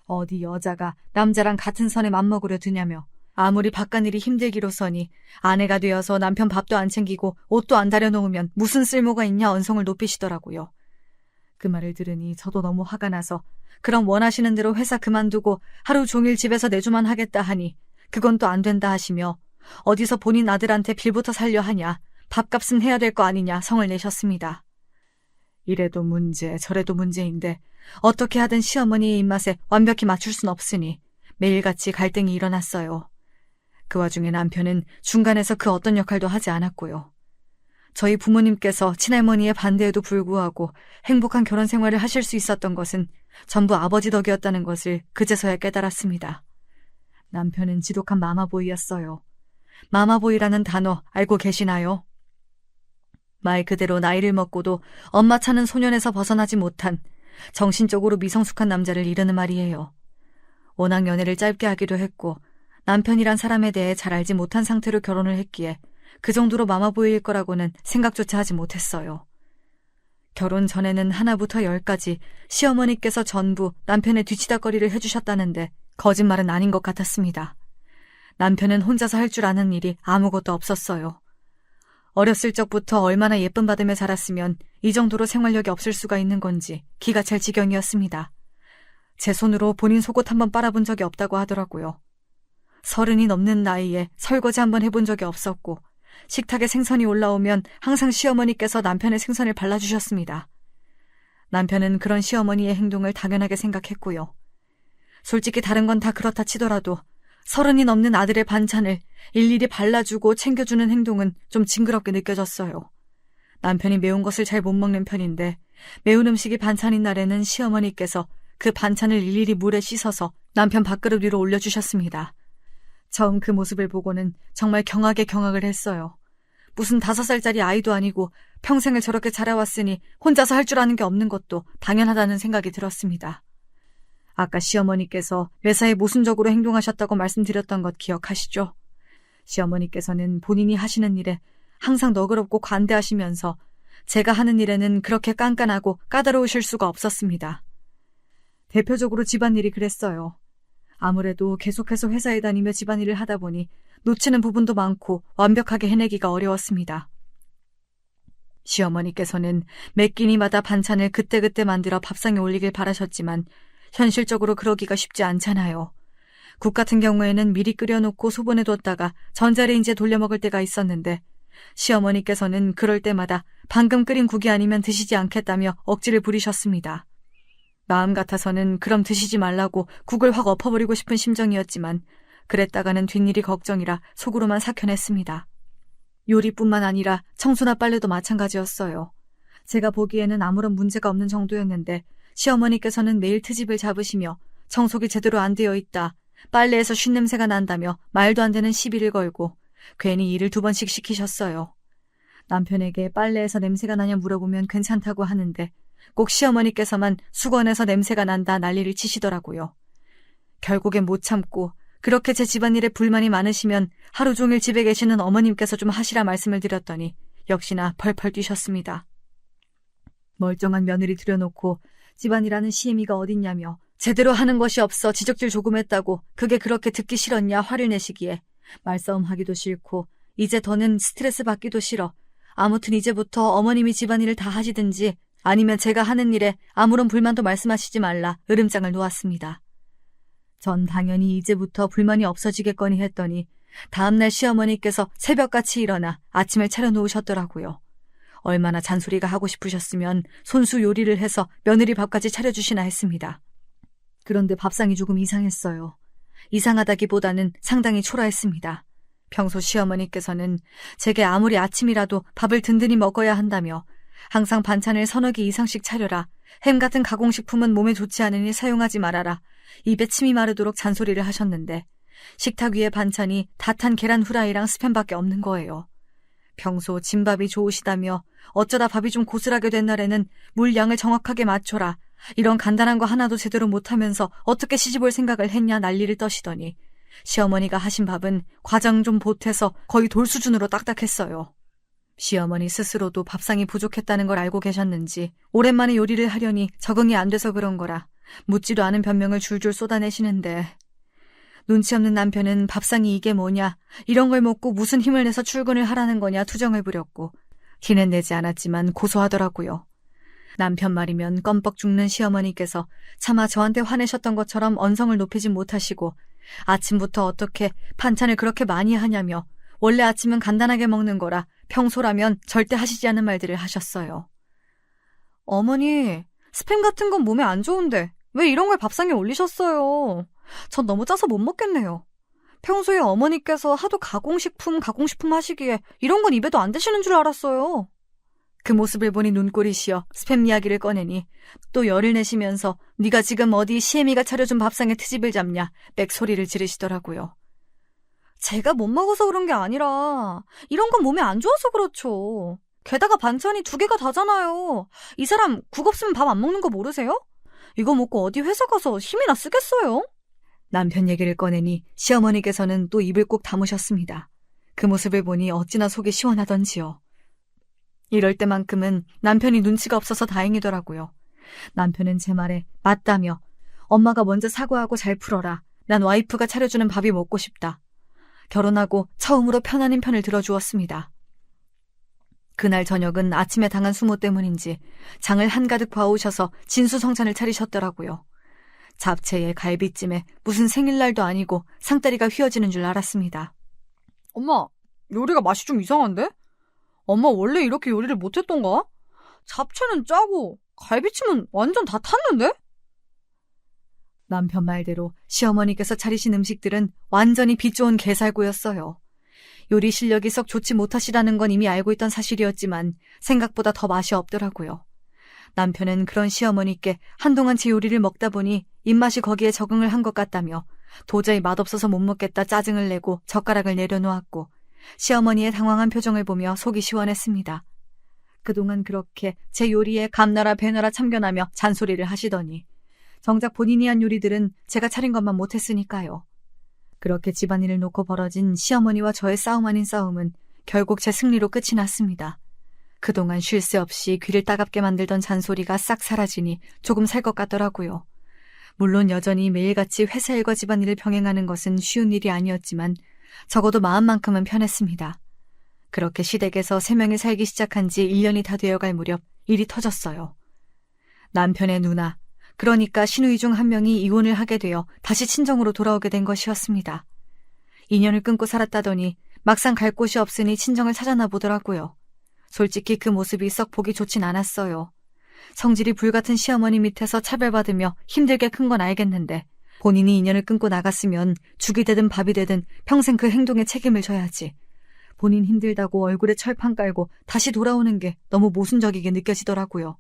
어디 여자가 남자랑 같은 선에 맘먹으려 드냐며 아무리 바깥일이 힘들기로서니 아내가 되어서 남편 밥도 안 챙기고 옷도 안 다려놓으면 무슨 쓸모가 있냐 언성을 높이시더라고요. 그 말을 들으니 저도 너무 화가 나서 그럼 원하시는 대로 회사 그만두고 하루 종일 집에서 내조만 하겠다 하니 그건 또 안 된다 하시며 어디서 본인 아들한테 빌부터 살려 하냐 밥값은 해야 될 거 아니냐 성을 내셨습니다. 이래도 문제 저래도 문제인데 어떻게 하든 시어머니의 입맛에 완벽히 맞출 순 없으니 매일같이 갈등이 일어났어요. 그 와중에 남편은 중간에서 그 어떤 역할도 하지 않았고요. 저희 부모님께서 친할머니의 반대에도 불구하고 행복한 결혼 생활을 하실 수 있었던 것은 전부 아버지 덕이었다는 것을 그제서야 깨달았습니다. 남편은 지독한 마마보이였어요. 마마보이라는 단어 알고 계시나요? 말 그대로 나이를 먹고도 엄마 차는 소년에서 벗어나지 못한 정신적으로 미성숙한 남자를 이르는 말이에요. 워낙 연애를 짧게 하기도 했고 남편이란 사람에 대해 잘 알지 못한 상태로 결혼을 했기에 그 정도로 마마 보일 거라고는 생각조차 하지 못했어요. 결혼 전에는 하나부터 10까지 시어머니께서 전부 남편의 뒤치다꺼리를 해주셨다는데 거짓말은 아닌 것 같았습니다. 남편은 혼자서 할 줄 아는 일이 아무것도 없었어요. 어렸을 적부터 얼마나 예쁨 받으며 자랐으면 이 정도로 생활력이 없을 수가 있는 건지 기가 찰 지경이었습니다. 제 손으로 본인 속옷 한번 빨아본 적이 없다고 하더라고요. 30이 넘는 나이에 설거지 한번 해본 적이 없었고 식탁에 생선이 올라오면 항상 시어머니께서 남편의 생선을 발라주셨습니다. 남편은 그런 시어머니의 행동을 당연하게 생각했고요. 솔직히 다른 건 다 그렇다 치더라도 30이 넘는 아들의 반찬을 일일이 발라주고 챙겨주는 행동은 좀 징그럽게 느껴졌어요. 남편이 매운 것을 잘 못 먹는 편인데 매운 음식이 반찬인 날에는 시어머니께서 그 반찬을 일일이 물에 씻어서 남편 밥그릇 위로 올려주셨습니다. 처음 그 모습을 보고는 정말 경악에 경악을 했어요. 무슨 5살짜리 아이도 아니고 평생을 저렇게 자라왔으니 혼자서 할 줄 아는 게 없는 것도 당연하다는 생각이 들었습니다. 아까 시어머니께서 매사에 모순적으로 행동하셨다고 말씀드렸던 것 기억하시죠? 시어머니께서는 본인이 하시는 일에 항상 너그럽고 관대하시면서 제가 하는 일에는 그렇게 깐깐하고 까다로우실 수가 없었습니다. 대표적으로 집안일이 그랬어요. 아무래도 계속해서 회사에 다니며 집안일을 하다 보니 놓치는 부분도 많고 완벽하게 해내기가 어려웠습니다. 시어머니께서는 매 끼니마다 반찬을 그때그때 만들어 밥상에 올리길 바라셨지만 현실적으로 그러기가 쉽지 않잖아요. 국 같은 경우에는 미리 끓여놓고 소분해뒀다가 전자레인지에 돌려 먹을 때가 있었는데 시어머니께서는 그럴 때마다 방금 끓인 국이 아니면 드시지 않겠다며 억지를 부리셨습니다. 마음 같아서는 그럼 드시지 말라고 국을 확 엎어버리고 싶은 심정이었지만 그랬다가는 뒷일이 걱정이라 속으로만 삭혀냈습니다. 요리뿐만 아니라 청소나 빨래도 마찬가지였어요. 제가 보기에는 아무런 문제가 없는 정도였는데 시어머니께서는 매일 트집을 잡으시며 청소기 제대로 안 되어 있다, 빨래에서 쉰냄새가 난다며 말도 안 되는 시비를 걸고 괜히 일을 2번씩 시키셨어요. 남편에게 빨래에서 냄새가 나냐 물어보면 괜찮다고 하는데 꼭 시어머니께서만 수건에서 냄새가 난다 난리를 치시더라고요. 결국엔 못 참고 그렇게 제 집안일에 불만이 많으시면 하루 종일 집에 계시는 어머님께서 좀 하시라 말씀을 드렸더니 역시나 펄펄 뛰셨습니다. 멀쩡한 며느리 들여놓고 집안일하는 시애미가 어딨냐며 제대로 하는 것이 없어 지적질 조금 했다고 그게 그렇게 듣기 싫었냐 화를 내시기에 말싸움하기도 싫고 이제 더는 스트레스 받기도 싫어 아무튼 이제부터 어머님이 집안일을 다 하시든지 아니면 제가 하는 일에 아무런 불만도 말씀하시지 말라 으름장을 놓았습니다. 전 당연히 이제부터 불만이 없어지겠거니 했더니 다음날 시어머니께서 새벽같이 일어나 아침을 차려놓으셨더라고요. 얼마나 잔소리가 하고 싶으셨으면 손수 요리를 해서 며느리 밥까지 차려주시나 했습니다. 그런데 밥상이 조금 이상했어요. 이상하다기보다는 상당히 초라했습니다. 평소 시어머니께서는 제게 아무리 아침이라도 밥을 든든히 먹어야 한다며 항상 반찬을 3-4개 이상씩 차려라, 햄 같은 가공식품은 몸에 좋지 않으니 사용하지 말아라, 입에 침이 마르도록 잔소리를 하셨는데 식탁 위에 반찬이 다 탄 계란 후라이랑 스팸밖에 없는 거예요. 평소 진밥이 좋으시다며 어쩌다 밥이 좀 고슬하게 된 날에는 물 양을 정확하게 맞춰라, 이런 간단한 거 하나도 제대로 못하면서 어떻게 시집올 생각을 했냐 난리를 떠시더니 시어머니가 하신 밥은 과장 좀 보태서 거의 돌 수준으로 딱딱했어요. 시어머니 스스로도 밥상이 부족했다는 걸 알고 계셨는지 오랜만에 요리를 하려니 적응이 안 돼서 그런 거라 묻지도 않은 변명을 줄줄 쏟아내시는데 눈치 없는 남편은 밥상이 이게 뭐냐, 이런 걸 먹고 무슨 힘을 내서 출근을 하라는 거냐 투정을 부렸고 티는 내지 않았지만 고소하더라고요. 남편 말이면 껌뻑 죽는 시어머니께서 차마 저한테 화내셨던 것처럼 언성을 높이진 못하시고 아침부터 어떻게 반찬을 그렇게 많이 하냐며 원래 아침은 간단하게 먹는 거라 평소라면 절대 하시지 않은 말들을 하셨어요. 어머니, 스팸 같은 건 몸에 안 좋은데 왜 이런 걸 밥상에 올리셨어요? 전 너무 짜서 못 먹겠네요. 평소에 어머니께서 하도 가공식품 하시기에 이런 건 입에도 안 드시는 줄 알았어요. 그 모습을 보니 눈꼴이 시어 스팸 이야기를 꺼내니 또 열을 내시면서 네가 지금 어디 시애미가 차려준 밥상에 트집을 잡냐 빽소리를 지르시더라고요. 제가 못 먹어서 그런 게 아니라 이런 건 몸에 안 좋아서 그렇죠. 게다가 반찬이 2개가 다잖아요. 이 사람 국 없으면 밥 안 먹는 거 모르세요? 이거 먹고 어디 회사 가서 힘이나 쓰겠어요? 남편 얘기를 꺼내니 시어머니께서는 또 입을 꼭 다무셨습니다. 그 모습을 보니 어찌나 속이 시원하던지요. 이럴 때만큼은 남편이 눈치가 없어서 다행이더라고요. 남편은 제 말에 맞다며 엄마가 먼저 사과하고 잘 풀어라. 난 와이프가 차려주는 밥이 먹고 싶다. 결혼하고 처음으로 편안한 편을 들어주었습니다. 그날 저녁은 아침에 당한 수모 때문인지 장을 한가득 봐오셔서 진수성찬을 차리셨더라고요. 잡채에 갈비찜에 무슨 생일날도 아니고 상다리가 휘어지는 줄 알았습니다. 엄마, 요리가 맛이 좀 이상한데? 엄마 원래 이렇게 요리를 못했던가? 잡채는 짜고 갈비찜은 완전 다 탔는데? 남편 말대로 시어머니께서 차리신 음식들은 완전히 빛 좋은 게살구였어요. 요리 실력이 썩 좋지 못하시다는 건 이미 알고 있던 사실이었지만 생각보다 더 맛이 없더라고요. 남편은 그런 시어머니께 한동안 제 요리를 먹다 보니 입맛이 거기에 적응을 한 것 같다며 도저히 맛없어서 못 먹겠다 짜증을 내고 젓가락을 내려놓았고 시어머니의 당황한 표정을 보며 속이 시원했습니다. 그동안 그렇게 제 요리에 감나라 배나라 참견하며 잔소리를 하시더니 정작 본인이 한 요리들은 제가 차린 것만 못했으니까요. 그렇게 집안일을 놓고 벌어진 시어머니와 저의 싸움 아닌 싸움은 결국 제 승리로 끝이 났습니다. 그동안 쉴 새 없이 귀를 따갑게 만들던 잔소리가 싹 사라지니 조금 살 것 같더라고요. 물론 여전히 매일같이 회사 일과 집안일을 병행하는 것은 쉬운 일이 아니었지만 적어도 마음만큼은 편했습니다. 그렇게 시댁에서 3명이 살기 시작한 지 1년이 다 되어갈 무렵 일이 터졌어요. 남편의 누나, 그러니까 시누이 중 한 명이 이혼을 하게 되어 다시 친정으로 돌아오게 된 것이었습니다. 인연을 끊고 살았다더니 막상 갈 곳이 없으니 친정을 찾아나 보더라고요. 솔직히 그 모습이 썩 보기 좋진 않았어요. 성질이 불같은 시어머니 밑에서 차별받으며 힘들게 큰 건 알겠는데 본인이 인연을 끊고 나갔으면 죽이 되든 밥이 되든 평생 그 행동에 책임을 져야지. 본인 힘들다고 얼굴에 철판 깔고 다시 돌아오는 게 너무 모순적이게 느껴지더라고요.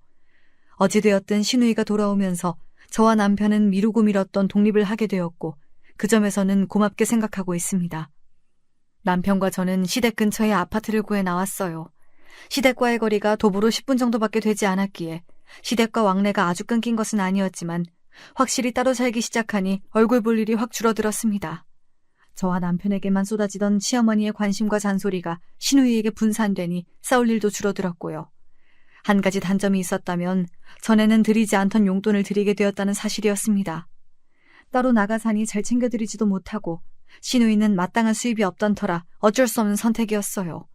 어찌되었든 시누이가 돌아오면서 저와 남편은 미루고 미뤘던 독립을 하게 되었고 그 점에서는 고맙게 생각하고 있습니다. 남편과 저는 시댁 근처에 아파트를 구해 나왔어요. 시댁과의 거리가 도보로 10분 정도밖에 되지 않았기에 시댁과 왕래가 아주 끊긴 것은 아니었지만 확실히 따로 살기 시작하니 얼굴 볼 일이 확 줄어들었습니다. 저와 남편에게만 쏟아지던 시어머니의 관심과 잔소리가 시누이에게 분산되니 싸울 일도 줄어들었고요. 한 가지 단점이 있었다면 전에는 드리지 않던 용돈을 드리게 되었다는 사실이었습니다. 따로 나가 사니 잘 챙겨드리지도 못하고 시누이는 마땅한 수입이 없던 터라 어쩔 수 없는 선택이었어요.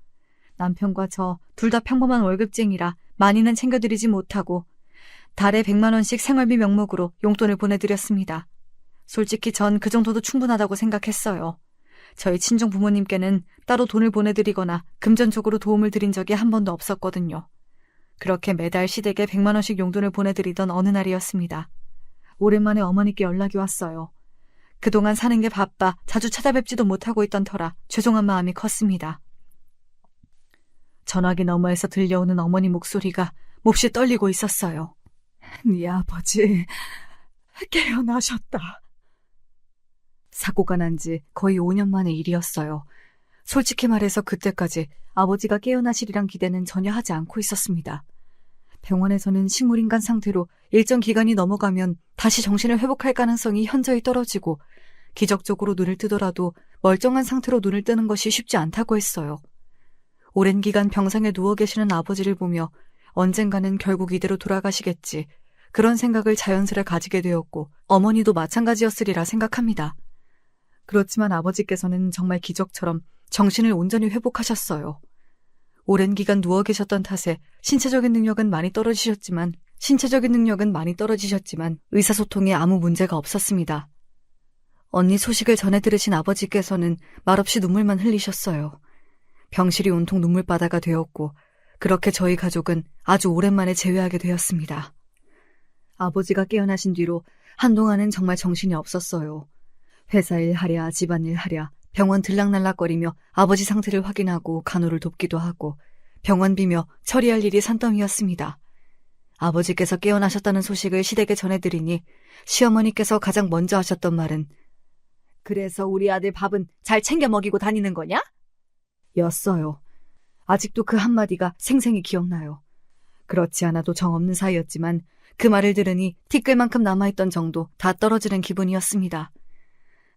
남편과 저 둘 다 평범한 월급쟁이라 많이는 챙겨드리지 못하고 달에 100만 원씩 생활비 명목으로 용돈을 보내드렸습니다. 솔직히 전 그 정도도 충분하다고 생각했어요. 저희 친정 부모님께는 따로 돈을 보내드리거나 금전적으로 도움을 드린 적이 한 번도 없었거든요. 그렇게 매달 시댁에 100만 원씩 용돈을 보내드리던 어느 날이었습니다. 오랜만에 어머니께 연락이 왔어요. 그동안 사는 게 바빠 자주 찾아뵙지도 못하고 있던 터라 죄송한 마음이 컸습니다. 전화기 너머에서 들려오는 어머니 목소리가 몹시 떨리고 있었어요. 네 아버지 깨어나셨다. 사고가 난 지 거의 5년 만의 일이었어요. 솔직히 말해서 그때까지 아버지가 깨어나시리란 기대는 전혀 하지 않고 있었습니다. 병원에서는 식물인간 상태로 일정 기간이 넘어가면 다시 정신을 회복할 가능성이 현저히 떨어지고 기적적으로 눈을 뜨더라도 멀쩡한 상태로 눈을 뜨는 것이 쉽지 않다고 했어요. 오랜 기간 병상에 누워 계시는 아버지를 보며 언젠가는 결국 이대로 돌아가시겠지, 그런 생각을 자연스레 가지게 되었고 어머니도 마찬가지였으리라 생각합니다. 그렇지만 아버지께서는 정말 기적처럼 정신을 온전히 회복하셨어요. 오랜 기간 누워 계셨던 탓에 신체적인 능력은 많이 떨어지셨지만 의사소통에 아무 문제가 없었습니다. 언니 소식을 전해 들으신 아버지께서는 말없이 눈물만 흘리셨어요. 병실이 온통 눈물바다가 되었고 그렇게 저희 가족은 아주 오랜만에 재회하게 되었습니다. 아버지가 깨어나신 뒤로 한동안은 정말 정신이 없었어요. 회사일 하랴 집안일 하랴 병원 들락날락거리며 아버지 상태를 확인하고 간호를 돕기도 하고 병원비며 처리할 일이 산더미였습니다. 아버지께서 깨어나셨다는 소식을 시댁에 전해드리니 시어머니께서 가장 먼저 하셨던 말은 그래서 우리 아들 밥은 잘 챙겨 먹이고 다니는 거냐? 였어요. 아직도 그 한마디가 생생히 기억나요. 그렇지 않아도 정없는 사이였지만 그 말을 들으니 티끌만큼 남아있던 정도 다 떨어지는 기분이었습니다.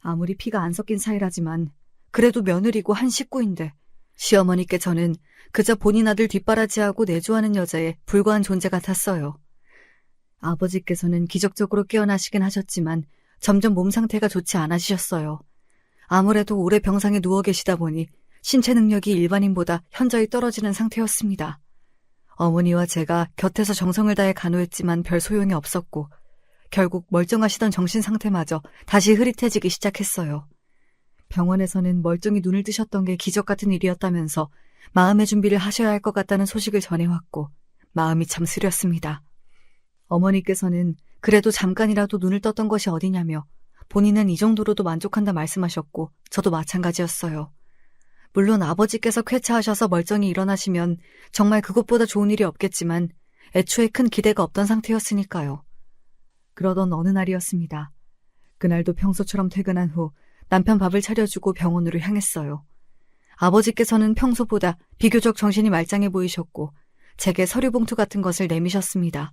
아무리 피가 안 섞인 사이라지만 그래도 며느리고 한 식구인데 시어머니께 저는 그저 본인 아들 뒷바라지하고 내조하는 여자에 불과한 존재 같았어요. 아버지께서는 기적적으로 깨어나시긴 하셨지만 점점 몸 상태가 좋지 않아지셨어요. 아무래도 오래 병상에 누워 계시다 보니 신체 능력이 일반인보다 현저히 떨어지는 상태였습니다. 어머니와 제가 곁에서 정성을 다해 간호했지만 별 소용이 없었고 결국 멀쩡하시던 정신 상태마저 다시 흐릿해지기 시작했어요. 병원에서는 멀쩡히 눈을 뜨셨던 게 기적 같은 일이었다면서 마음의 준비를 하셔야 할 것 같다는 소식을 전해왔고 마음이 참 쓰렸습니다. 어머니께서는 그래도 잠깐이라도 눈을 떴던 것이 어디냐며 본인은 이 정도로도 만족한다 말씀하셨고 저도 마찬가지였어요. 물론 아버지께서 쾌차하셔서 멀쩡히 일어나시면 정말 그것보다 좋은 일이 없겠지만 애초에 큰 기대가 없던 상태였으니까요. 그러던 어느 날이었습니다. 그날도 평소처럼 퇴근한 후 남편 밥을 차려주고 병원으로 향했어요. 아버지께서는 평소보다 비교적 정신이 말짱해 보이셨고 제게 서류 봉투 같은 것을 내미셨습니다.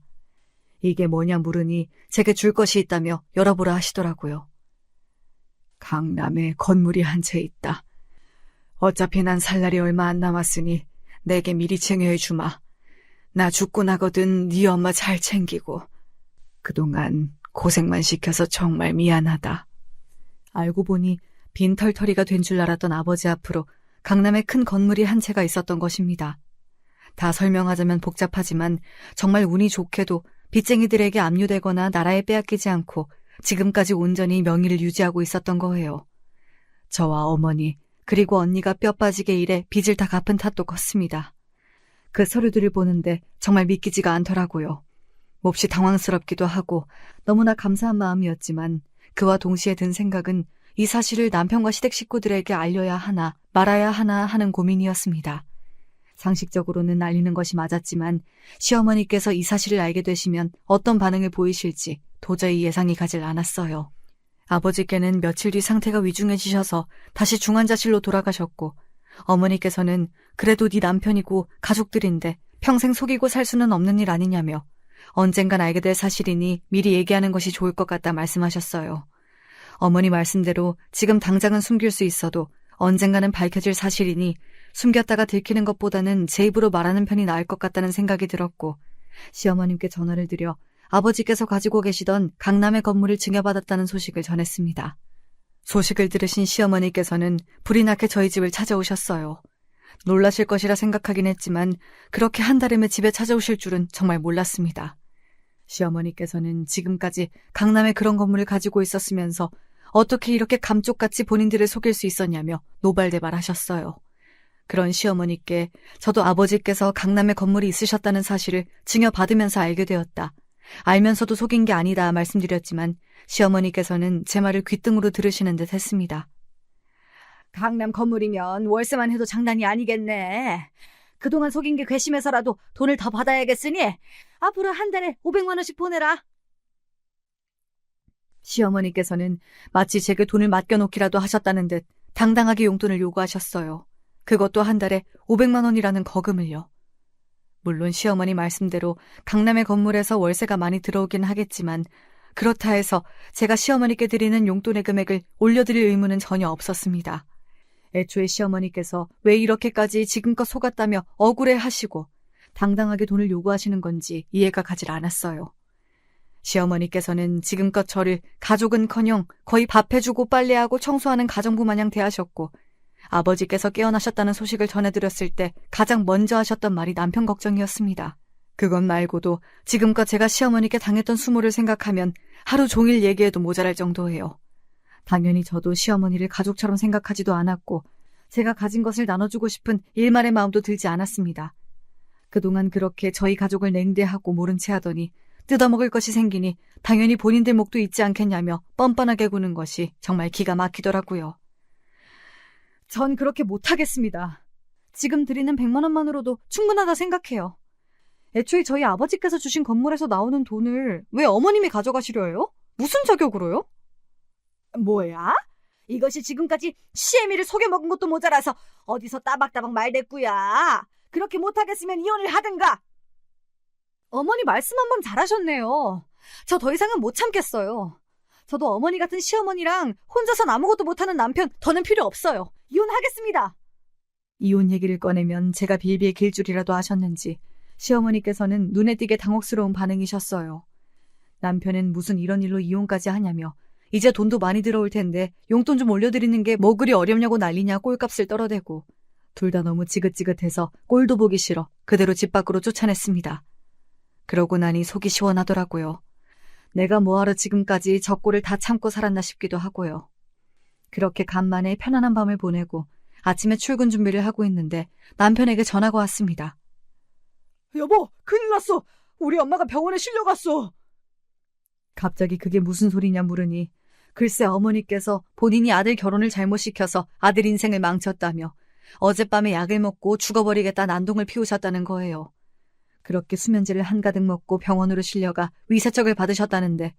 이게 뭐냐 물으니 제게 줄 것이 있다며 열어보라 하시더라고요. 강남에 건물이 한 채 있다. 어차피 난 살 날이 얼마 안 남았으니 내게 미리 증여해 주마. 나 죽고 나거든 네 엄마 잘 챙기고. 그동안 고생만 시켜서 정말 미안하다. 알고 보니 빈털터리가 된 줄 알았던 아버지 앞으로 강남에 큰 건물이 한 채가 있었던 것입니다. 다 설명하자면 복잡하지만 정말 운이 좋게도 빚쟁이들에게 압류되거나 나라에 빼앗기지 않고 지금까지 온전히 명의를 유지하고 있었던 거예요. 저와 어머니 그리고 언니가 뼈 빠지게 일해 빚을 다 갚은 탓도 컸습니다. 그 서류들을 보는데 정말 믿기지가 않더라고요. 몹시 당황스럽기도 하고 너무나 감사한 마음이었지만 그와 동시에 든 생각은 이 사실을 남편과 시댁 식구들에게 알려야 하나 말아야 하나 하는 고민이었습니다. 상식적으로는 알리는 것이 맞았지만 시어머니께서 이 사실을 알게 되시면 어떤 반응을 보이실지 도저히 예상이 가질 않았어요. 아버지께는 며칠 뒤 상태가 위중해지셔서 다시 중환자실로 돌아가셨고 어머니께서는 그래도 네 남편이고 가족들인데 평생 속이고 살 수는 없는 일 아니냐며 언젠간 알게 될 사실이니 미리 얘기하는 것이 좋을 것 같다 말씀하셨어요. 어머니 말씀대로 지금 당장은 숨길 수 있어도 언젠가는 밝혀질 사실이니 숨겼다가 들키는 것보다는 제 입으로 말하는 편이 나을 것 같다는 생각이 들었고 시어머님께 전화를 드려 아버지께서 가지고 계시던 강남의 건물을 증여받았다는 소식을 전했습니다. 소식을 들으신 시어머니께서는 불이 나게 저희 집을 찾아오셨어요. 놀라실 것이라 생각하긴 했지만 그렇게 한달음에 집에 찾아오실 줄은 정말 몰랐습니다. 시어머니께서는 지금까지 강남에 그런 건물을 가지고 있었으면서 어떻게 이렇게 감쪽같이 본인들을 속일 수 있었냐며 노발대발하셨어요. 그런 시어머니께 저도 아버지께서 강남에 건물이 있으셨다는 사실을 증여받으면서 알게 되었다. 알면서도 속인 게 아니다 말씀드렸지만 시어머니께서는 제 말을 귓등으로 들으시는 듯 했습니다. 강남 건물이면 월세만 해도 장난이 아니겠네. 그동안 속인 게 괘씸해서라도 돈을 더 받아야겠으니 앞으로 한 달에 500만 원씩 보내라. 시어머니께서는 마치 제게 돈을 맡겨놓기라도 하셨다는 듯 당당하게 용돈을 요구하셨어요. 그것도 한 달에 500만 원이라는 거금을요. 물론 시어머니 말씀대로 강남의 건물에서 월세가 많이 들어오긴 하겠지만 그렇다 해서 제가 시어머니께 드리는 용돈의 금액을 올려드릴 의무는 전혀 없었습니다. 애초에 시어머니께서 왜 이렇게까지 지금껏 속았다며 억울해하시고 당당하게 돈을 요구하시는 건지 이해가 가질 않았어요. 시어머니께서는 지금껏 저를 가족은커녕 거의 밥해주고 빨래하고 청소하는 가정부 마냥 대하셨고 아버지께서 깨어나셨다는 소식을 전해드렸을 때 가장 먼저 하셨던 말이 남편 걱정이었습니다. 그것 말고도 지금껏 제가 시어머니께 당했던 수모를 생각하면 하루 종일 얘기해도 모자랄 정도예요. 당연히 저도 시어머니를 가족처럼 생각하지도 않았고 제가 가진 것을 나눠주고 싶은 일말의 마음도 들지 않았습니다. 그동안 그렇게 저희 가족을 냉대하고 모른 채 하더니 뜯어먹을 것이 생기니 당연히 본인들 목도 있지 않겠냐며 뻔뻔하게 구는 것이 정말 기가 막히더라고요. 전 그렇게 못하겠습니다. 지금 드리는 100만 원만으로도 충분하다 생각해요. 애초에 저희 아버지께서 주신 건물에서 나오는 돈을 왜 어머님이 가져가시려 해요? 무슨 자격으로요? 뭐야? 이것이 지금까지 시애미를 속여먹은 것도 모자라서 어디서 따박따박 말댔구야. 그렇게 못하겠으면 이혼을 하든가. 어머니 말씀 한번 잘하셨네요. 저 더 이상은 못 참겠어요. 저도 어머니 같은 시어머니랑 혼자선 아무것도 못하는 남편 더는 필요 없어요. 이혼하겠습니다. 이혼 얘기를 꺼내면 제가 빌빌 길 줄이라도 아셨는지 시어머니께서는 눈에 띄게 당혹스러운 반응이셨어요. 남편은 무슨 이런 일로 이혼까지 하냐며 이제 돈도 많이 들어올 텐데 용돈 좀 올려드리는 게 뭐 그리 어렵냐고 난리냐 꼴값을 떨어대고 둘 다 너무 지긋지긋해서 꼴도 보기 싫어 그대로 집 밖으로 쫓아냈습니다. 그러고 나니 속이 시원하더라고요. 내가 뭐하러 지금까지 저 꼴을 다 참고 살았나 싶기도 하고요. 그렇게 간만에 편안한 밤을 보내고 아침에 출근 준비를 하고 있는데 남편에게 전화가 왔습니다. 여보, 큰일 났어. 우리 엄마가 병원에 실려갔어. 갑자기 그게 무슨 소리냐 물으니 글쎄 어머니께서 본인이 아들 결혼을 잘못 시켜서 아들 인생을 망쳤다며 어젯밤에 약을 먹고 죽어버리겠다 난동을 피우셨다는 거예요. 그렇게 수면제를 한가득 먹고 병원으로 실려가 위세척을 받으셨다는데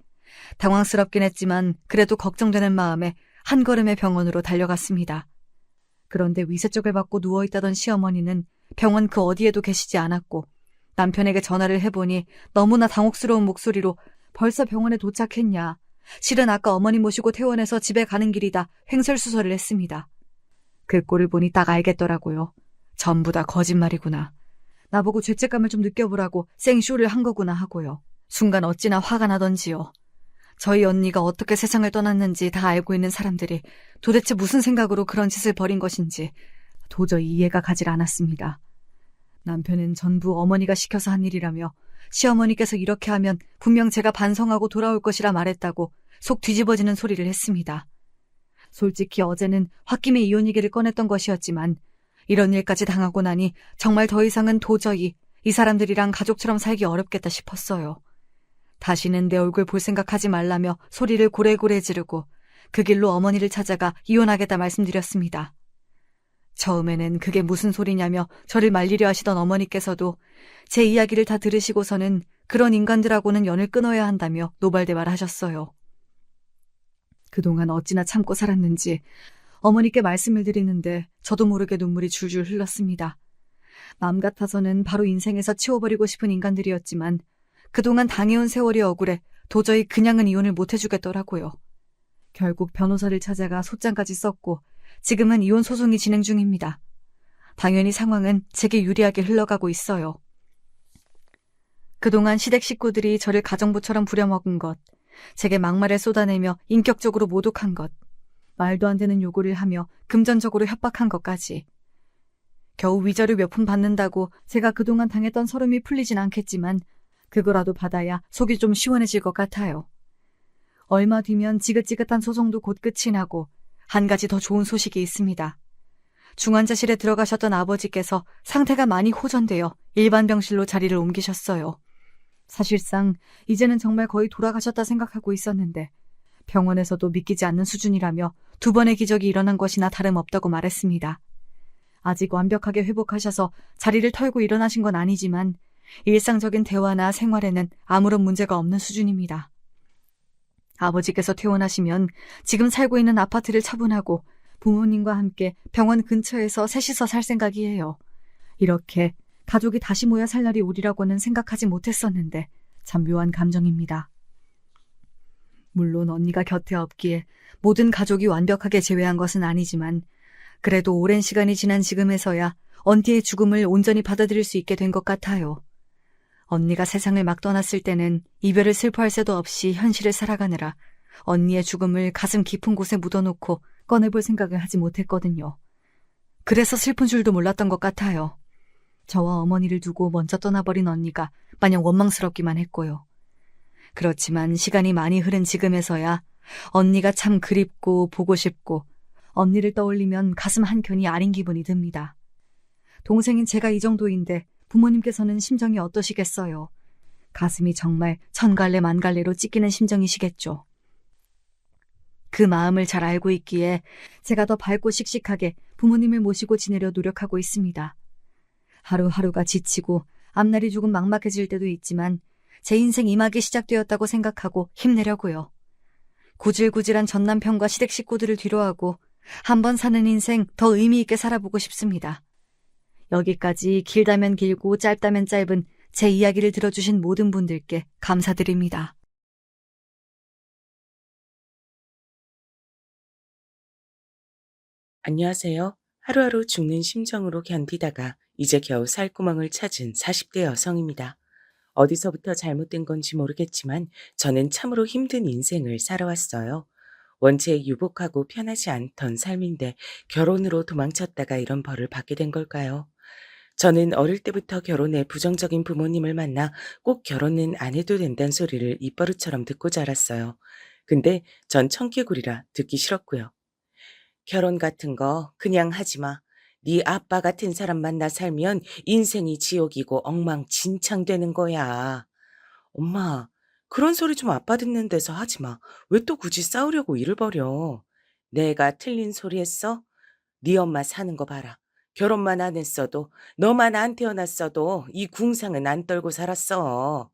당황스럽긴 했지만 그래도 걱정되는 마음에 한 걸음에 병원으로 달려갔습니다. 그런데 위세척을 받고 누워있다던 시어머니는 병원 그 어디에도 계시지 않았고 남편에게 전화를 해보니 너무나 당혹스러운 목소리로 벌써 병원에 도착했냐. 실은 아까 어머니 모시고 퇴원해서 집에 가는 길이다. 횡설수설을 했습니다. 그 꼴을 보니 딱 알겠더라고요. 전부 다 거짓말이구나. 나보고 죄책감을 좀 느껴보라고 생쇼를 한 거구나 하고요. 순간 어찌나 화가 나던지요. 저희 언니가 어떻게 세상을 떠났는지 다 알고 있는 사람들이 도대체 무슨 생각으로 그런 짓을 벌인 것인지 도저히 이해가 가질 않았습니다. 남편은 전부 어머니가 시켜서 한 일이라며 시어머니께서 이렇게 하면 분명 제가 반성하고 돌아올 것이라 말했다고 속 뒤집어지는 소리를 했습니다. 솔직히 어제는 홧김에 이혼 얘기를 꺼냈던 것이었지만 이런 일까지 당하고 나니 정말 더 이상은 도저히 이 사람들이랑 가족처럼 살기 어렵겠다 싶었어요. 다시는 내 얼굴 볼 생각하지 말라며 소리를 고래고래 지르고 그 길로 어머니를 찾아가 이혼하겠다 말씀드렸습니다. 처음에는 그게 무슨 소리냐며 저를 말리려 하시던 어머니께서도 제 이야기를 다 들으시고서는 그런 인간들하고는 연을 끊어야 한다며 노발대발 하셨어요. 그동안 어찌나 참고 살았는지 어머니께 말씀을 드리는데 저도 모르게 눈물이 줄줄 흘렀습니다. 맘 같아서는 바로 인생에서 치워버리고 싶은 인간들이었지만 그동안 당해온 세월이 억울해 도저히 그냥은 이혼을 못 해주겠더라고요. 결국 변호사를 찾아가 소장까지 썼고 지금은 이혼 소송이 진행 중입니다. 당연히 상황은 제게 유리하게 흘러가고 있어요. 그동안 시댁 식구들이 저를 가정부처럼 부려먹은 것, 제게 막말을 쏟아내며 인격적으로 모독한 것, 말도 안 되는 요구를 하며 금전적으로 협박한 것까지. 겨우 위자료 몇 푼 받는다고 제가 그동안 당했던 서름이 풀리진 않겠지만 그거라도 받아야 속이 좀 시원해질 것 같아요. 얼마 뒤면 지긋지긋한 소송도 곧 끝이 나고 한 가지 더 좋은 소식이 있습니다. 중환자실에 들어가셨던 아버지께서 상태가 많이 호전되어 일반 병실로 자리를 옮기셨어요. 사실상 이제는 정말 거의 돌아가셨다 생각하고 있었는데 병원에서도 믿기지 않는 수준이라며 2번의 기적이 일어난 것이나 다름없다고 말했습니다. 아직 완벽하게 회복하셔서 자리를 털고 일어나신 건 아니지만 일상적인 대화나 생활에는 아무런 문제가 없는 수준입니다. 아버지께서 퇴원하시면 지금 살고 있는 아파트를 처분하고 부모님과 함께 병원 근처에서 셋이서 살 생각이에요. 이렇게 가족이 다시 모여 살 날이 오리라고는 생각하지 못했었는데 참 묘한 감정입니다. 물론 언니가 곁에 없기에 모든 가족이 완벽하게 제외한 것은 아니지만 그래도 오랜 시간이 지난 지금에서야 언니의 죽음을 온전히 받아들일 수 있게 된 것 같아요. 언니가 세상을 막 떠났을 때는 이별을 슬퍼할 새도 없이 현실을 살아가느라 언니의 죽음을 가슴 깊은 곳에 묻어놓고 꺼내볼 생각을 하지 못했거든요. 그래서 슬픈 줄도 몰랐던 것 같아요. 저와 어머니를 두고 먼저 떠나버린 언니가 마냥 원망스럽기만 했고요. 그렇지만 시간이 많이 흐른 지금에서야 언니가 참 그립고 보고 싶고 언니를 떠올리면 가슴 한켠이 아린 기분이 듭니다. 동생인 제가 이 정도인데 부모님께서는 심정이 어떠시겠어요? 가슴이 정말 천갈래 만갈래로 찢기는 심정이시겠죠. 그 마음을 잘 알고 있기에 제가 더 밝고 씩씩하게 부모님을 모시고 지내려 노력하고 있습니다. 하루하루가 지치고 앞날이 조금 막막해질 때도 있지만 제 인생 이막이 시작되었다고 생각하고 힘내려고요. 구질구질한 전남편과 시댁 식구들을 뒤로하고 한번 사는 인생 더 의미 있게 살아보고 싶습니다. 여기까지 길다면 길고 짧다면 짧은 제 이야기를 들어주신 모든 분들께 감사드립니다. 안녕하세요. 하루하루 죽는 심정으로 견디다가 이제 겨우 살구멍을 찾은 40대 여성입니다. 어디서부터 잘못된 건지 모르겠지만 저는 참으로 힘든 인생을 살아왔어요. 원체 유복하고 편하지 않던 삶인데 결혼으로 도망쳤다가 이런 벌을 받게 된 걸까요? 저는 어릴 때부터 결혼에 부정적인 부모님을 만나 꼭 결혼은 안 해도 된다는 소리를 입버릇처럼 듣고 자랐어요. 근데 전 청개구리라 듣기 싫었고요. 결혼 같은 거 그냥 하지 마. 네 아빠 같은 사람 만나 살면 인생이 지옥이고 엉망진창 되는 거야. 엄마, 그런 소리 좀 아빠 듣는 데서 하지 마. 왜 또 굳이 싸우려고 일을 벌여? 내가 틀린 소리 했어? 네 엄마 사는 거 봐라. 결혼만 안 했어도, 너만 안 태어났어도 이 궁상은 안 떨고 살았어.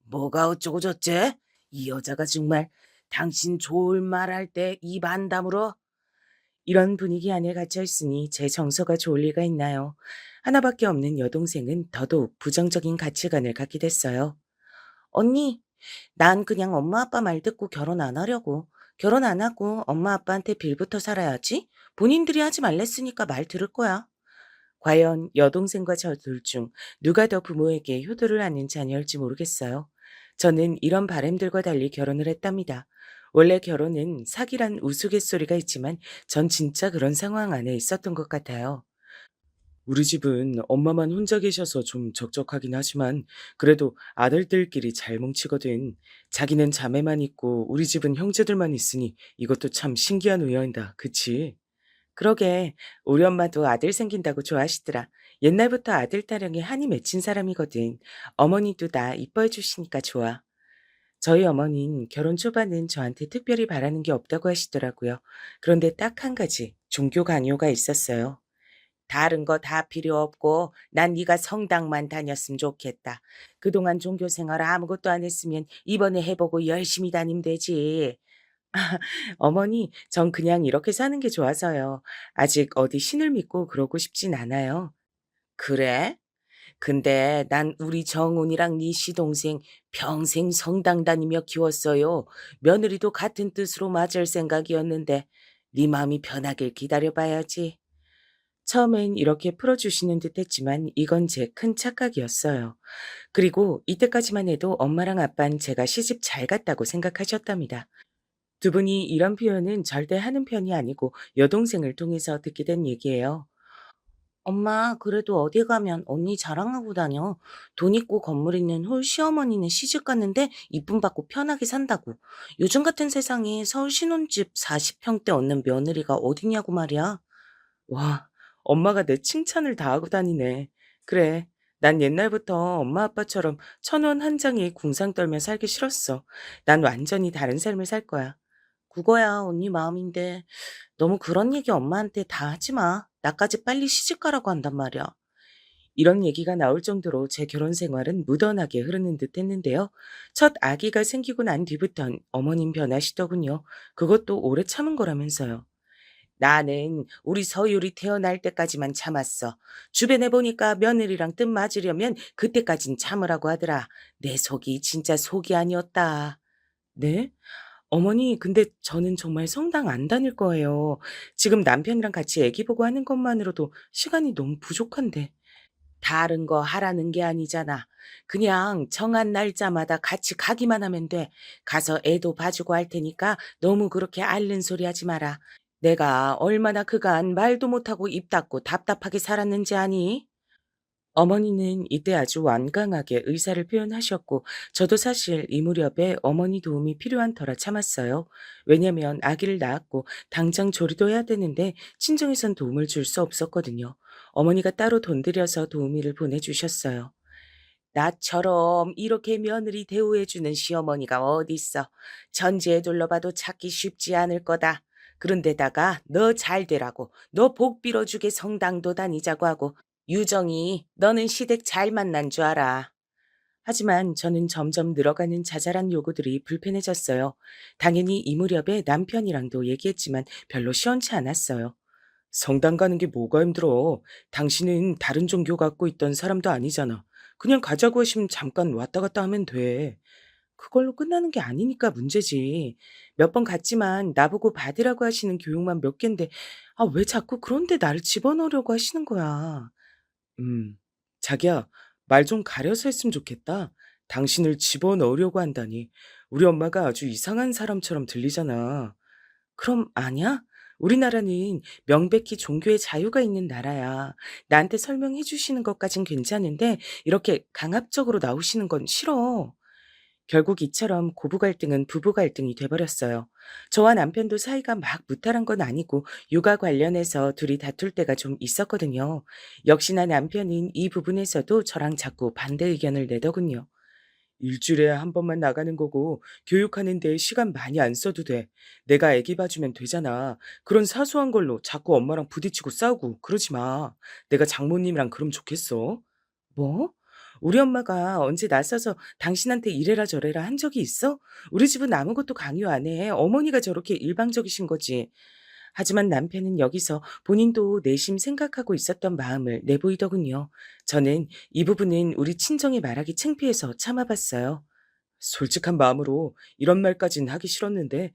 뭐가 어쩌고 저째? 이 여자가 정말 당신 좋을 말할 때 입 안 다물어? 이런 분위기 안에 갇혀 있으니 제 정서가 좋을 리가 있나요? 하나밖에 없는 여동생은 더더욱 부정적인 가치관을 갖게 됐어요. 언니, 난 그냥 엄마 아빠 말 듣고 결혼 안 하려고. 결혼 안 하고 엄마 아빠한테 빌부터 살아야지. 본인들이 하지 말랬으니까 말 들을 거야. 과연 여동생과 저 둘 중 누가 더 부모에게 효도를 하는 자녀일지 모르겠어요. 저는 이런 바람들과 달리 결혼을 했답니다. 원래 결혼은 사기란 우스갯소리가 있지만 전 진짜 그런 상황 안에 있었던 것 같아요. 우리 집은 엄마만 혼자 계셔서 좀 적적하긴 하지만 그래도 아들들끼리 잘 뭉치거든. 자기는 자매만 있고 우리 집은 형제들만 있으니 이것도 참 신기한 우연이다. 그치? 그러게 우리 엄마도 아들 생긴다고 좋아하시더라. 옛날부터 아들 타령에 한이 맺힌 사람이거든. 어머니도 나 이뻐해 주시니까 좋아. 저희 어머니는 결혼 초반엔 저한테 특별히 바라는 게 없다고 하시더라고요. 그런데 딱 한 가지 종교 강요가 있었어요. 다른 거 다 필요 없고 난 네가 성당만 다녔으면 좋겠다. 그동안 종교 생활 아무것도 안 했으면 이번에 해보고 열심히 다니면 되지. 어머니, 전 그냥 이렇게 사는 게 좋아서요. 아직 어디 신을 믿고 그러고 싶진 않아요. 그래? 근데 난 우리 정훈이랑 네 시동생 평생 성당 다니며 키웠어요. 며느리도 같은 뜻으로 맞을 생각이었는데 네 마음이 편하길 기다려봐야지. 처음엔 이렇게 풀어주시는 듯 했지만 이건 제 큰 착각이었어요. 그리고 이때까지만 해도 엄마랑 아빠는 제가 시집 잘 갔다고 생각하셨답니다. 두 분이 이런 표현은 절대 하는 편이 아니고 여동생을 통해서 듣게 된 얘기예요. 엄마, 그래도 어디 가면 언니 자랑하고 다녀. 돈 있고 건물 있는 홀 시어머니는 시집 갔는데 이쁨 받고 편하게 산다고. 요즘 같은 세상에 서울 신혼집 40평대 얻는 며느리가 어디냐고 말이야. 와, 엄마가 내 칭찬을 다 하고 다니네. 그래, 난 옛날부터 엄마 아빠처럼 천원 한 장에 궁상 떨며 살기 싫었어. 난 완전히 다른 삶을 살 거야. 그거야 언니 마음인데 너무 그런 얘기 엄마한테 다 하지 마. 나까지 빨리 시집 가라고 한단 말이야. 이런 얘기가 나올 정도로 제 결혼 생활은 무던하게 흐르는 듯 했는데요. 첫 아기가 생기고 난 뒤부턴 어머님 변하시더군요. 그것도 오래 참은 거라면서요. 나는 우리 서율이 태어날 때까지만 참았어. 주변에 보니까 며느리랑 뜻 맞으려면 그때까진 참으라고 하더라. 내 속이 진짜 속이 아니었다. 네? 어머니, 근데 저는 정말 성당 안 다닐 거예요. 지금 남편이랑 같이 애기 보고 하는 것만으로도 시간이 너무 부족한데. 다른 거 하라는 게 아니잖아. 그냥 정한 날짜마다 같이 가기만 하면 돼. 가서 애도 봐주고 할 테니까 너무 그렇게 앓는 소리 하지 마라. 내가 얼마나 그간 말도 못하고 입 닫고 답답하게 살았는지 아니? 어머니는 이때 아주 완강하게 의사를 표현하셨고 저도 사실 이 무렵에 어머니 도움이 필요한 터라 참았어요. 왜냐면 아기를 낳았고 당장 조리도 해야 되는데 친정에선 도움을 줄 수 없었거든요. 어머니가 따로 돈 들여서 도우미를 보내주셨어요. 나처럼 이렇게 며느리 대우해주는 시어머니가 어딨어. 전지에 둘러봐도 찾기 쉽지 않을 거다. 그런데다가 너 잘 되라고, 너 복 빌어주게 성당도 다니자고 하고 유정이 너는 시댁 잘 만난 줄 알아. 하지만 저는 점점 늘어가는 자잘한 요구들이 불편해졌어요. 당연히 이 무렵에 남편이랑도 얘기했지만 별로 시원치 않았어요. 성당 가는 게 뭐가 힘들어. 당신은 다른 종교 갖고 있던 사람도 아니잖아. 그냥 가자고 하시면 잠깐 왔다 갔다 하면 돼. 그걸로 끝나는 게 아니니까 문제지. 몇 번 갔지만 나보고 받으라고 하시는 교육만 몇 갠데, 왜 자꾸 그런데 나를 집어넣으려고 하시는 거야. 음, 자기야, 말 좀 가려서 했으면 좋겠다. 당신을 집어넣으려고 한다니. 우리 엄마가 아주 이상한 사람처럼 들리잖아. 그럼 아냐? 우리나라는 명백히 종교의 자유가 있는 나라야. 나한테 설명해 주시는 것까진 괜찮은데 이렇게 강압적으로 나오시는 건 싫어. 결국 이처럼 고부 갈등은 부부 갈등이 돼버렸어요. 저와 남편도 사이가 막 무탈한 건 아니고 육아 관련해서 둘이 다툴 때가 좀 있었거든요. 역시나 남편은 이 부분에서도 저랑 자꾸 반대 의견을 내더군요. 일주일에 한 번만 나가는 거고 교육하는 데 시간 많이 안 써도 돼. 내가 애기 봐주면 되잖아. 그런 사소한 걸로 자꾸 엄마랑 부딪히고 싸우고 그러지 마. 내가 장모님이랑 그럼 좋겠어. 뭐? 우리 엄마가 언제 나서서 당신한테 이래라 저래라 한 적이 있어? 우리 집은 아무것도 강요 안 해. 어머니가 저렇게 일방적이신 거지. 하지만 남편은 여기서 본인도 내심 생각하고 있었던 마음을 내보이더군요. 저는 이 부분은 우리 친정에 말하기 창피해서 참아봤어요. 솔직한 마음으로 이런 말까진 하기 싫었는데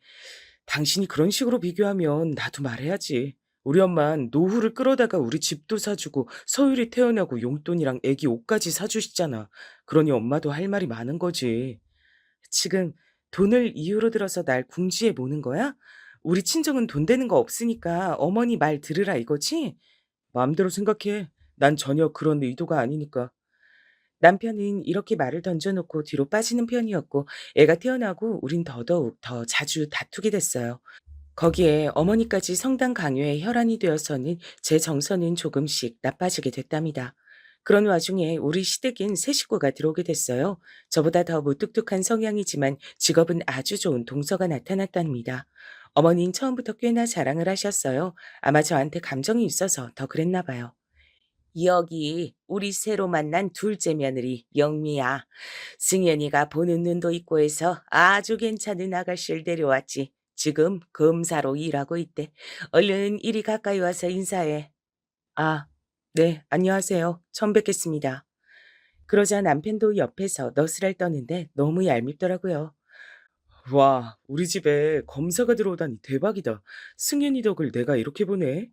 당신이 그런 식으로 비교하면 나도 말해야지. 우리 엄만 노후를 끌어다가 우리 집도 사주고 서율이 태어나고 용돈이랑 애기 옷까지 사주시잖아. 그러니 엄마도 할 말이 많은 거지. 지금 돈을 이유로 들어서 날 궁지에 모는 거야? 우리 친정은 돈 되는 거 없으니까 어머니 말 들으라 이거지? 마음대로 생각해. 난 전혀 그런 의도가 아니니까. 남편은 이렇게 말을 던져놓고 뒤로 빠지는 편이었고 애가 태어나고 우린 더더욱 더 자주 다투게 됐어요. 거기에 어머니까지 성당 강요에 혈안이 되어서는 제 정서는 조금씩 나빠지게 됐답니다. 그런 와중에 우리 시댁인 새 식구가 들어오게 됐어요. 저보다 더 무뚝뚝한 성향이지만 직업은 아주 좋은 동서가 나타났답니다. 어머니는 처음부터 꽤나 자랑을 하셨어요. 아마 저한테 감정이 있어서 더 그랬나 봐요. 여기 우리 새로 만난 둘째 며느리 영미야. 승현이가 보는 눈도 있고 해서 아주 괜찮은 아가씨를 데려왔지. 지금 검사로 일하고 있대. 얼른 이리 가까이 와서 인사해. 아, 네, 안녕하세요. 처음 뵙겠습니다. 그러자 남편도 옆에서 너스레를 떠는데 너무 얄밉더라고요. 와, 우리 집에 검사가 들어오다니 대박이다. 승윤이 덕을 내가 이렇게 보네.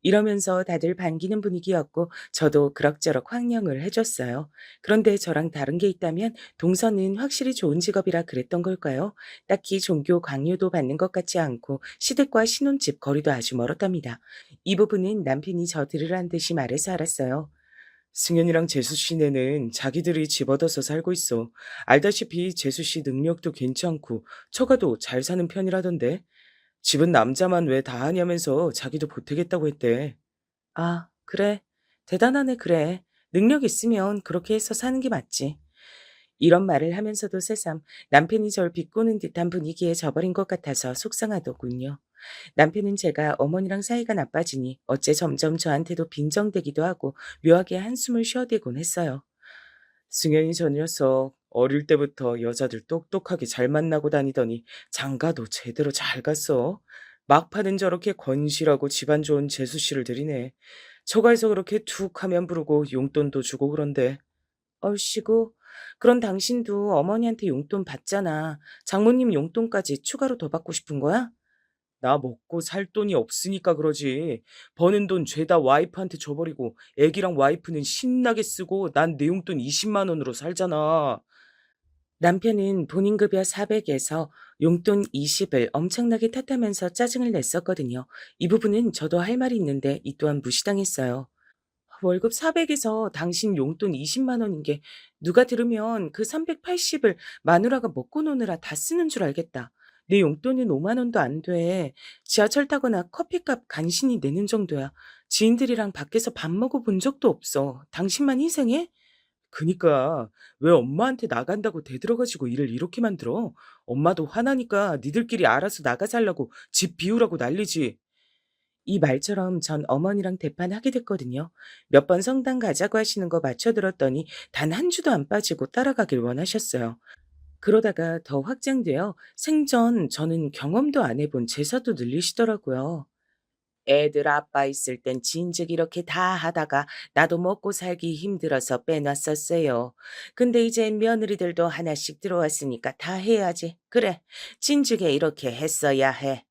이러면서 다들 반기는 분위기였고 저도 그럭저럭 환영을 해줬어요. 그런데 저랑 다른 게 있다면 동서는 확실히 좋은 직업이라 그랬던 걸까요? 딱히 종교 강요도 받는 것 같지 않고 시댁과 신혼집 거리도 아주 멀었답니다. 이 부분은 남편이 저 들으란 듯이 말해서 알았어요. 승현이랑 재수 씨네는 자기들이 집 얻어서 살고 있어. 알다시피 재수 씨 능력도 괜찮고 처가도 잘 사는 편이라던데. 집은 남자만 왜 다 하냐면서 자기도 보태겠다고 했대. 아, 그래. 대단하네, 그래. 능력 있으면 그렇게 해서 사는 게 맞지. 이런 말을 하면서도 새삼 남편이 절 비꼬는 듯한 분위기에 져버린 것 같아서 속상하더군요. 남편은 제가 어머니랑 사이가 나빠지니 어째 점점 저한테도 빈정대기도 하고 묘하게 한숨을 쉬어대곤 했어요. 승현이 저 녀석 어릴 때부터 여자들 똑똑하게 잘 만나고 다니더니 장가도 제대로 잘 갔어. 막판은 저렇게 건실하고 집안 좋은 재수 씨를 들이네. 처가에서 그렇게 툭 하면 부르고 용돈도 주고 그런데. 얼씨구, 그런 당신도 어머니한테 용돈 받잖아. 장모님 용돈까지 추가로 더 받고 싶은 거야? 나 먹고 살 돈이 없으니까 그러지. 버는 돈 죄다 와이프한테 줘버리고 애기랑 와이프는 신나게 쓰고 난 내 용돈 20만 원으로 살잖아. 남편은 본인 급여 400에서 용돈 20을 엄청나게 탓하면서 짜증을 냈었거든요. 이 부분은 저도 할 말이 있는데 이 또한 무시당했어요. 월급 400에서 당신 용돈 20만 원인 게 누가 들으면 그 380을 마누라가 먹고 노느라 다 쓰는 줄 알겠다. 내 용돈은 5만 원도 안 돼. 지하철 타거나 커피값 간신히 내는 정도야. 지인들이랑 밖에서 밥 먹어 본 적도 없어. 당신만 희생해? 그니까 왜 엄마한테 나간다고 대들어가지고 일을 이렇게 만들어? 엄마도 화나니까 니들끼리 알아서 나가 살라고 집 비우라고 난리지. 이 말처럼 전 어머니랑 대판하게 됐거든요. 몇 번 성당 가자고 하시는 거 맞춰들었더니 단 한 주도 안 빠지고 따라가길 원하셨어요. 그러다가 더 확장되어 생전 저는 경험도 안 해본 제사도 늘리시더라고요. 애들 아빠 있을 땐 진즉 이렇게 다 하다가 나도 먹고 살기 힘들어서 빼놨었어요. 근데 이제 며느리들도 하나씩 들어왔으니까 다 해야지. 그래, 진즉에 이렇게 했어야 해.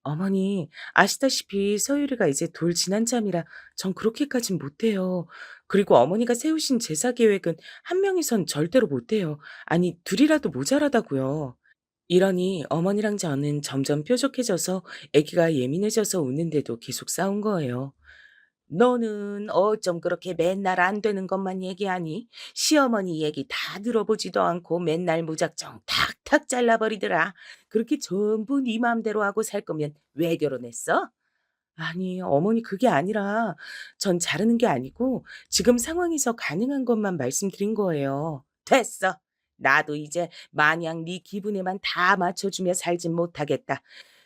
어머니, 아시다시피 서유리가 이제 돌 지난 참이라 전 그렇게까진 못해요. 그리고 어머니가 세우신 제사 계획은 한 명이선 절대로 못해요. 아니, 둘이라도 모자라다고요. 이러니 어머니랑 저는 점점 뾰족해져서 아기가 예민해져서 우는데도 계속 싸운 거예요. 너는 어쩜 그렇게 맨날 안 되는 것만 얘기하니? 시어머니 얘기 다 들어보지도 않고 맨날 무작정 탁탁 잘라버리더라. 그렇게 전부 네 맘대로 하고 살 거면 왜 결혼했어? 아니, 어머니 그게 아니라 전 자르는 게 아니고 지금 상황에서 가능한 것만 말씀드린 거예요. 됐어. 나도 이제 마냥 네 기분에만 다 맞춰주며 살진 못하겠다.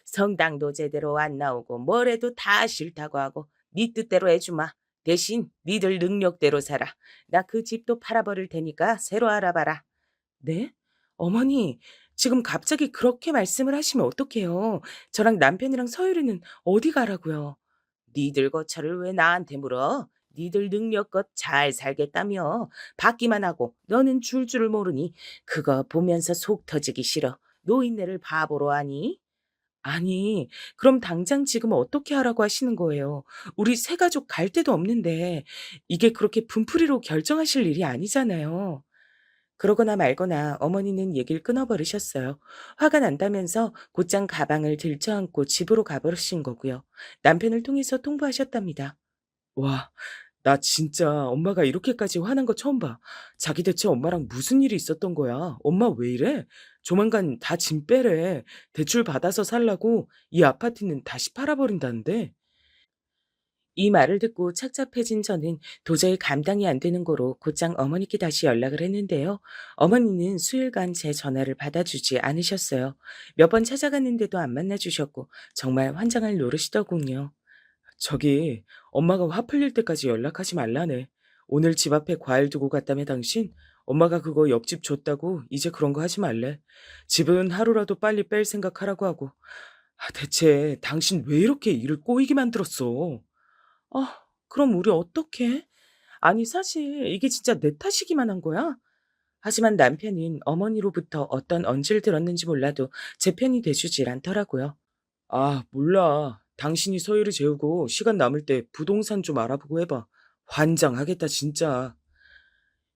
성당도 제대로 안 나오고 뭐래도 다 싫다고 하고 네 뜻대로 해주마. 대신 니들 능력대로 살아. 나 그 집도 팔아버릴 테니까 새로 알아봐라. 네? 어머니, 지금 갑자기 그렇게 말씀을 하시면 어떡해요. 저랑 남편이랑 서유리는 어디 가라고요. 니들 거처를 왜 나한테 물어? 니들 능력껏 잘 살겠다며. 받기만 하고 너는 줄을 모르니 그거 보면서 속 터지기 싫어. 노인네를 바보로 하니? 아니, 그럼 당장 지금 어떻게 하라고 하시는 거예요? 우리 세 가족 갈 데도 없는데 이게 그렇게 분풀이로 결정하실 일이 아니잖아요. 그러거나 말거나 어머니는 얘기를 끊어버리셨어요. 화가 난다면서 곧장 가방을 들쳐안고 집으로 가버리신 거고요. 남편을 통해서 통보하셨답니다. 와, 나 진짜 엄마가 이렇게까지 화난 거 처음 봐. 자기 대체 엄마랑 무슨 일이 있었던 거야? 엄마 왜 이래? 조만간 다 짐 빼래. 대출 받아서 살라고 이 아파트는 다시 팔아버린다는데. 이 말을 듣고 착잡해진 저는 도저히 감당이 안 되는 거로 곧장 어머니께 다시 연락을 했는데요. 어머니는 수일간 제 전화를 받아주지 않으셨어요. 몇 번 찾아갔는데도 안 만나주셨고 정말 환장할 노릇이더군요. 저기, 엄마가 화 풀릴 때까지 연락하지 말라네. 오늘 집 앞에 과일 두고 갔다며 당신? 엄마가 그거 옆집 줬다고 이제 그런 거 하지 말래. 집은 하루라도 빨리 뺄 생각하라고 하고. 대체 당신 왜 이렇게 일을 꼬이게 만들었어? 그럼 우리 어떡해? 아니, 사실 이게 진짜 내 탓이기만 한 거야? 하지만 남편은 어머니로부터 어떤 언지를 들었는지 몰라도 제 편이 돼주질 않더라고요. 몰라. 당신이 서유를 재우고 시간 남을 때 부동산 좀 알아보고 해봐. 환장하겠다, 진짜.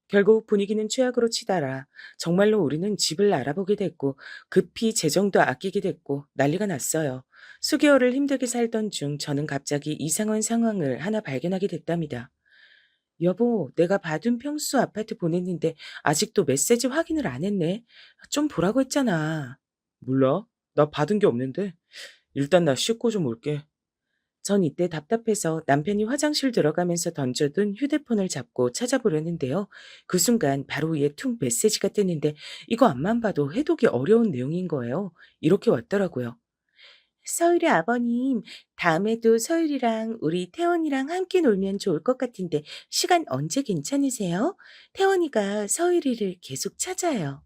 결국 분위기는 최악으로 치달아 정말로 우리는 집을 알아보게 됐고 급히 재정도 아끼게 됐고 난리가 났어요. 수개월을 힘들게 살던 중 저는 갑자기 이상한 상황을 하나 발견하게 됐답니다. 여보, 내가 받은 평수 아파트 보냈는데 아직도 메시지 확인을 안 했네. 좀 보라고 했잖아. 몰라. 나 받은 게 없는데. 일단 나 씻고 좀 올게. 전 이때 답답해서 남편이 화장실 들어가면서 던져둔 휴대폰을 잡고 찾아보려는데요. 그 순간 바로 위에 툭 메시지가 뜨는데 이거 앞만 봐도 해독이 어려운 내용인 거예요. 이렇게 왔더라고요. 서율이 아버님, 다음에도 서율이랑 우리 태원이랑 함께 놀면 좋을 것 같은데 시간 언제 괜찮으세요? 태원이가 서율이를 계속 찾아요.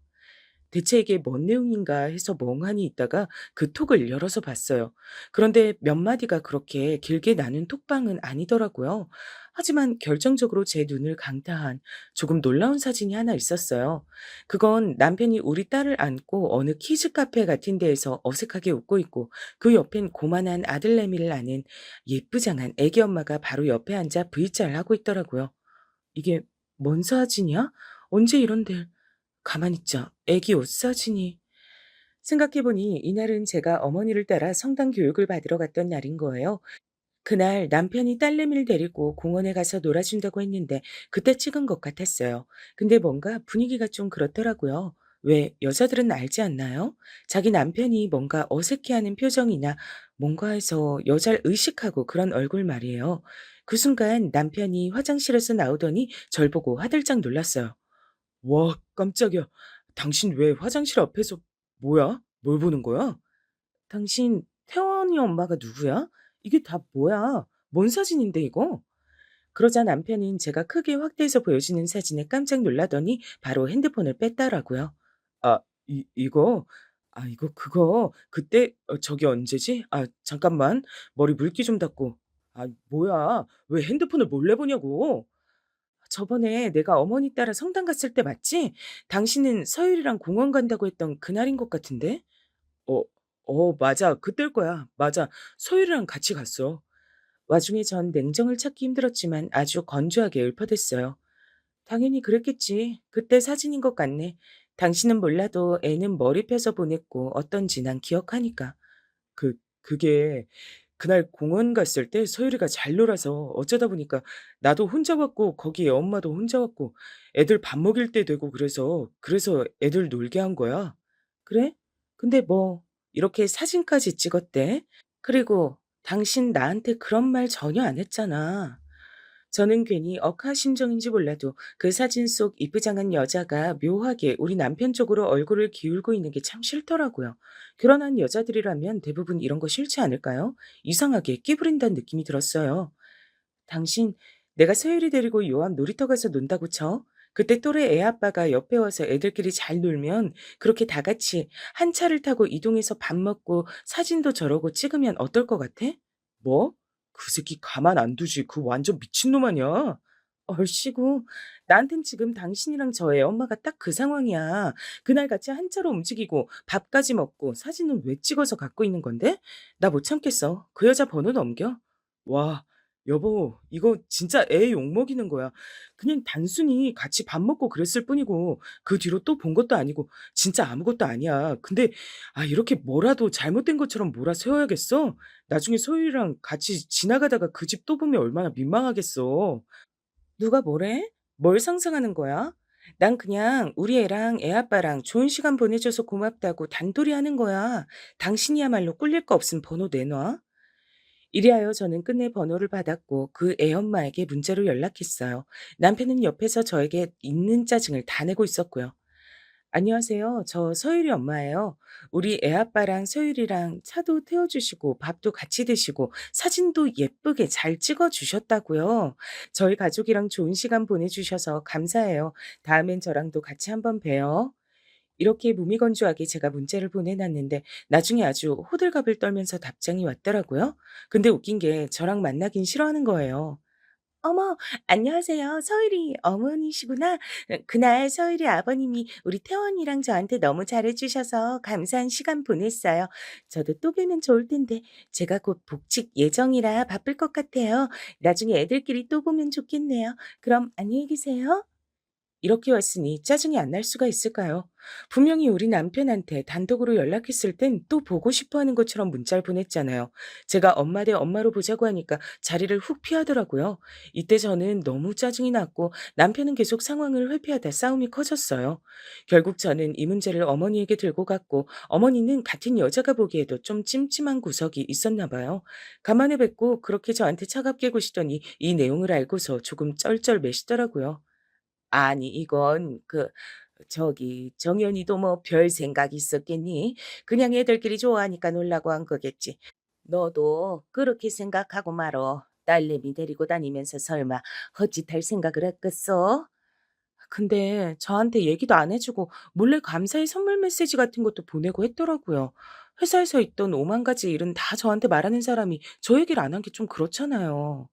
대체 이게 뭔 내용인가 해서 멍하니 있다가 그 톡을 열어서 봤어요. 그런데 몇 마디가 그렇게 길게 나눈 톡방은 아니더라고요. 하지만 결정적으로 제 눈을 강타한 조금 놀라운 사진이 하나 있었어요. 그건 남편이 우리 딸을 안고 어느 키즈 카페 같은 데에서 어색하게 웃고 있고 그 옆엔 고만한 아들내미를 아는 예쁘장한 애기 엄마가 바로 옆에 앉아 V자를 하고 있더라고요. 이게 뭔 사진이야? 언제 이런데? 가만 있자. 애기 옷 사진이. 생각해보니 이날은 제가 어머니를 따라 성당 교육을 받으러 갔던 날인 거예요. 그날 남편이 딸내미를 데리고 공원에 가서 놀아준다고 했는데 그때 찍은 것 같았어요. 근데 뭔가 분위기가 좀 그렇더라고요. 왜 여자들은 알지 않나요? 자기 남편이 뭔가 어색해하는 표정이나 뭔가 해서 여자를 의식하고 그런 얼굴 말이에요. 그 순간 남편이 화장실에서 나오더니 절 보고 화들짝 놀랐어요. 와, 깜짝이야. 당신 왜 화장실 앞에서 뭐야? 뭘 보는 거야? 당신 태원이 엄마가 누구야? 이게 다 뭐야? 뭔 사진인데 이거? 그러자 남편은 제가 크게 확대해서 보여주는 사진에 깜짝 놀라더니 바로 핸드폰을 뺐더라고요. 아, 이거? 이거 그거 그때 저기 언제지? 잠깐만. 머리 물기 좀 닦고. 뭐야. 왜 핸드폰을 몰래 보냐고. 저번에 내가 어머니 따라 성당 갔을 때 맞지? 당신은 서율이랑 공원 간다고 했던 그날인 것 같은데? 어 맞아. 그때일 거야. 맞아. 서율이랑 같이 갔어. 와중에 전 냉정을 찾기 힘들었지만 아주 건조하게 읊어댔어요. 당연히 그랬겠지. 그때 사진인 것 같네. 당신은 몰라도 애는 머리 펴서 보냈고 어떤지 난 기억하니까. 그게 그날 공원 갔을 때 서유리가 잘 놀아서 어쩌다 보니까 나도 혼자 왔고 거기에 엄마도 혼자 왔고 애들 밥 먹일 때 되고 그래서 애들 놀게 한 거야. 그래? 근데 뭐 이렇게 사진까지 찍었대. 그리고 당신 나한테 그런 말 전혀 안 했잖아. 저는 괜히 억하심정인지 몰라도 그 사진 속 이쁘장한 여자가 묘하게 우리 남편 쪽으로 얼굴을 기울고 있는 게 참 싫더라고요. 결혼한 여자들이라면 대부분 이런 거 싫지 않을까요? 이상하게 끼부린다는 느낌이 들었어요. 당신, 내가 서율이 데리고 요 앞 놀이터 가서 논다고 쳐? 그때 또래 애 아빠가 옆에 와서 애들끼리 잘 놀면 그렇게 다 같이 한 차를 타고 이동해서 밥 먹고 사진도 저러고 찍으면 어떨 것 같아? 뭐? 그 새끼 가만 안 두지. 그 완전 미친놈 아니야? 얼씨구. 나한텐 지금 당신이랑 저 애 엄마가 딱 그 상황이야. 그날 같이 한 차로 움직이고 밥까지 먹고 사진은 왜 찍어서 갖고 있는 건데? 나 못 참겠어. 그 여자 번호 넘겨. 와, 여보, 이거 진짜 애 욕먹이는 거야. 그냥 단순히 같이 밥 먹고 그랬을 뿐이고 그 뒤로 또 본 것도 아니고 진짜 아무것도 아니야. 근데 이렇게 뭐라도 잘못된 것처럼 몰아세워야겠어? 나중에 소율이랑 같이 지나가다가 그 집 또 보면 얼마나 민망하겠어. 누가 뭐래? 뭘 상상하는 거야? 난 그냥 우리 애랑 애 아빠랑 좋은 시간 보내줘서 고맙다고 단돌이 하는 거야. 당신이야말로 꿀릴 거 없으면 번호 내놔. 이리하여 저는 끝내 번호를 받았고 그 애엄마에게 문자로 연락했어요. 남편은 옆에서 저에게 있는 짜증을 다 내고 있었고요. 안녕하세요. 저 서율이 엄마예요. 우리 애아빠랑 서율이랑 차도 태워주시고 밥도 같이 드시고 사진도 예쁘게 잘 찍어주셨다고요. 저희 가족이랑 좋은 시간 보내주셔서 감사해요. 다음엔 저랑도 같이 한번 봬요. 이렇게 무미건조하게 제가 문자를 보내놨는데 나중에 아주 호들갑을 떨면서 답장이 왔더라고요. 근데 웃긴 게 저랑 만나긴 싫어하는 거예요. 어머, 안녕하세요. 서율이 어머니시구나. 그날 서율이 아버님이 우리 태원이랑 저한테 너무 잘해주셔서 감사한 시간 보냈어요. 저도 또 뵈면 좋을 텐데 제가 곧 복직 예정이라 바쁠 것 같아요. 나중에 애들끼리 또 보면 좋겠네요. 그럼 안녕히 계세요. 이렇게 왔으니 짜증이 안 날 수가 있을까요? 분명히 우리 남편한테 단독으로 연락했을 땐 또 보고 싶어 하는 것처럼 문자를 보냈잖아요. 제가 엄마 대 엄마로 보자고 하니까 자리를 훅 피하더라고요. 이때 저는 너무 짜증이 났고 남편은 계속 상황을 회피하다 싸움이 커졌어요. 결국 저는 이 문제를 어머니에게 들고 갔고 어머니는 같은 여자가 보기에도 좀 찜찜한 구석이 있었나 봐요. 가만히 뵙고 그렇게 저한테 차갑게 구시더니 이 내용을 알고서 조금 쩔쩔매시더라고요. 아니 이건 저기 정연이도 뭐 별 생각이 있었겠니? 그냥 애들끼리 좋아하니까 놀라고 한 거겠지. 너도 그렇게 생각하고 말어. 딸내미 데리고 다니면서 설마 헛짓할 생각을 했겠어? 근데 저한테 얘기도 안 해주고 몰래 감사의 선물 메시지 같은 것도 보내고 했더라고요. 회사에서 있던 오만 가지 일은 다 저한테 말하는 사람이 저 얘기를 안 한 게 좀 그렇잖아요.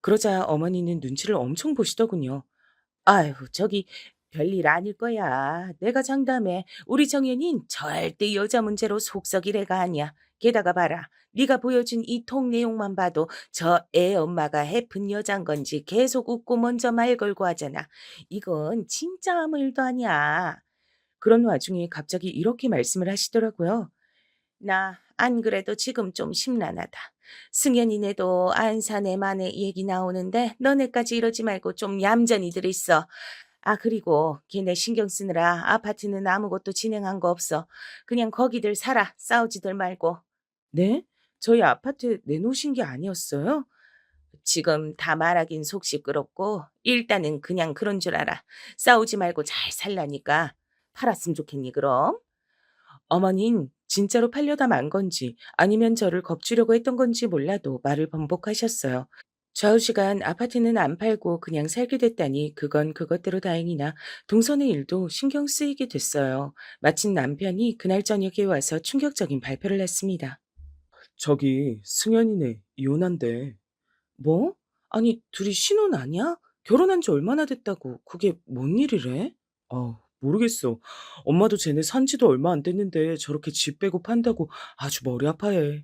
그러자 어머니는 눈치를 엄청 보시더군요. 아유, 저기 별일 아닐 거야. 내가 장담해. 우리 정연인 절대 여자 문제로 속썩일 애가 아니야. 게다가 봐라. 네가 보여준 이 통 내용만 봐도 저 애 엄마가 해픈 여잔 건지 계속 웃고 먼저 말 걸고 하잖아. 이건 진짜 아무 일도 아니야. 그런 와중에 갑자기 이렇게 말씀을 하시더라고요. 나 안 그래도 지금 좀 심란하다. 승현이네도 안사네 만에 얘기 나오는데 너네까지 이러지 말고 좀 얌전히들 있어. 그리고 걔네 신경 쓰느라 아파트는 아무것도 진행한 거 없어. 그냥 거기들 살아. 싸우지들 말고. 네? 저희 아파트 내놓으신 게 아니었어요? 지금 다 말하긴 속 시끄럽고 일단은 그냥 그런 줄 알아. 싸우지 말고 잘 살라니까. 팔았으면 좋겠니 그럼? 어머닌 진짜로 팔려다 만 건지 아니면 저를 겁주려고 했던 건지 몰라도 말을 번복하셨어요. 좌우지간 아파트는 안 팔고 그냥 살게 됐다니 그건 그것대로 다행이나 동선의 일도 신경 쓰이게 됐어요. 마침 남편이 그날 저녁에 와서 충격적인 발표를 했습니다. 저기 승현이네 이혼한대. 뭐? 아니 둘이 신혼 아니야? 결혼한 지 얼마나 됐다고 그게 뭔 일이래? 모르겠어. 엄마도 쟤네 산 지도 얼마 안 됐는데 저렇게 집 빼고 판다고 아주 머리 아파해.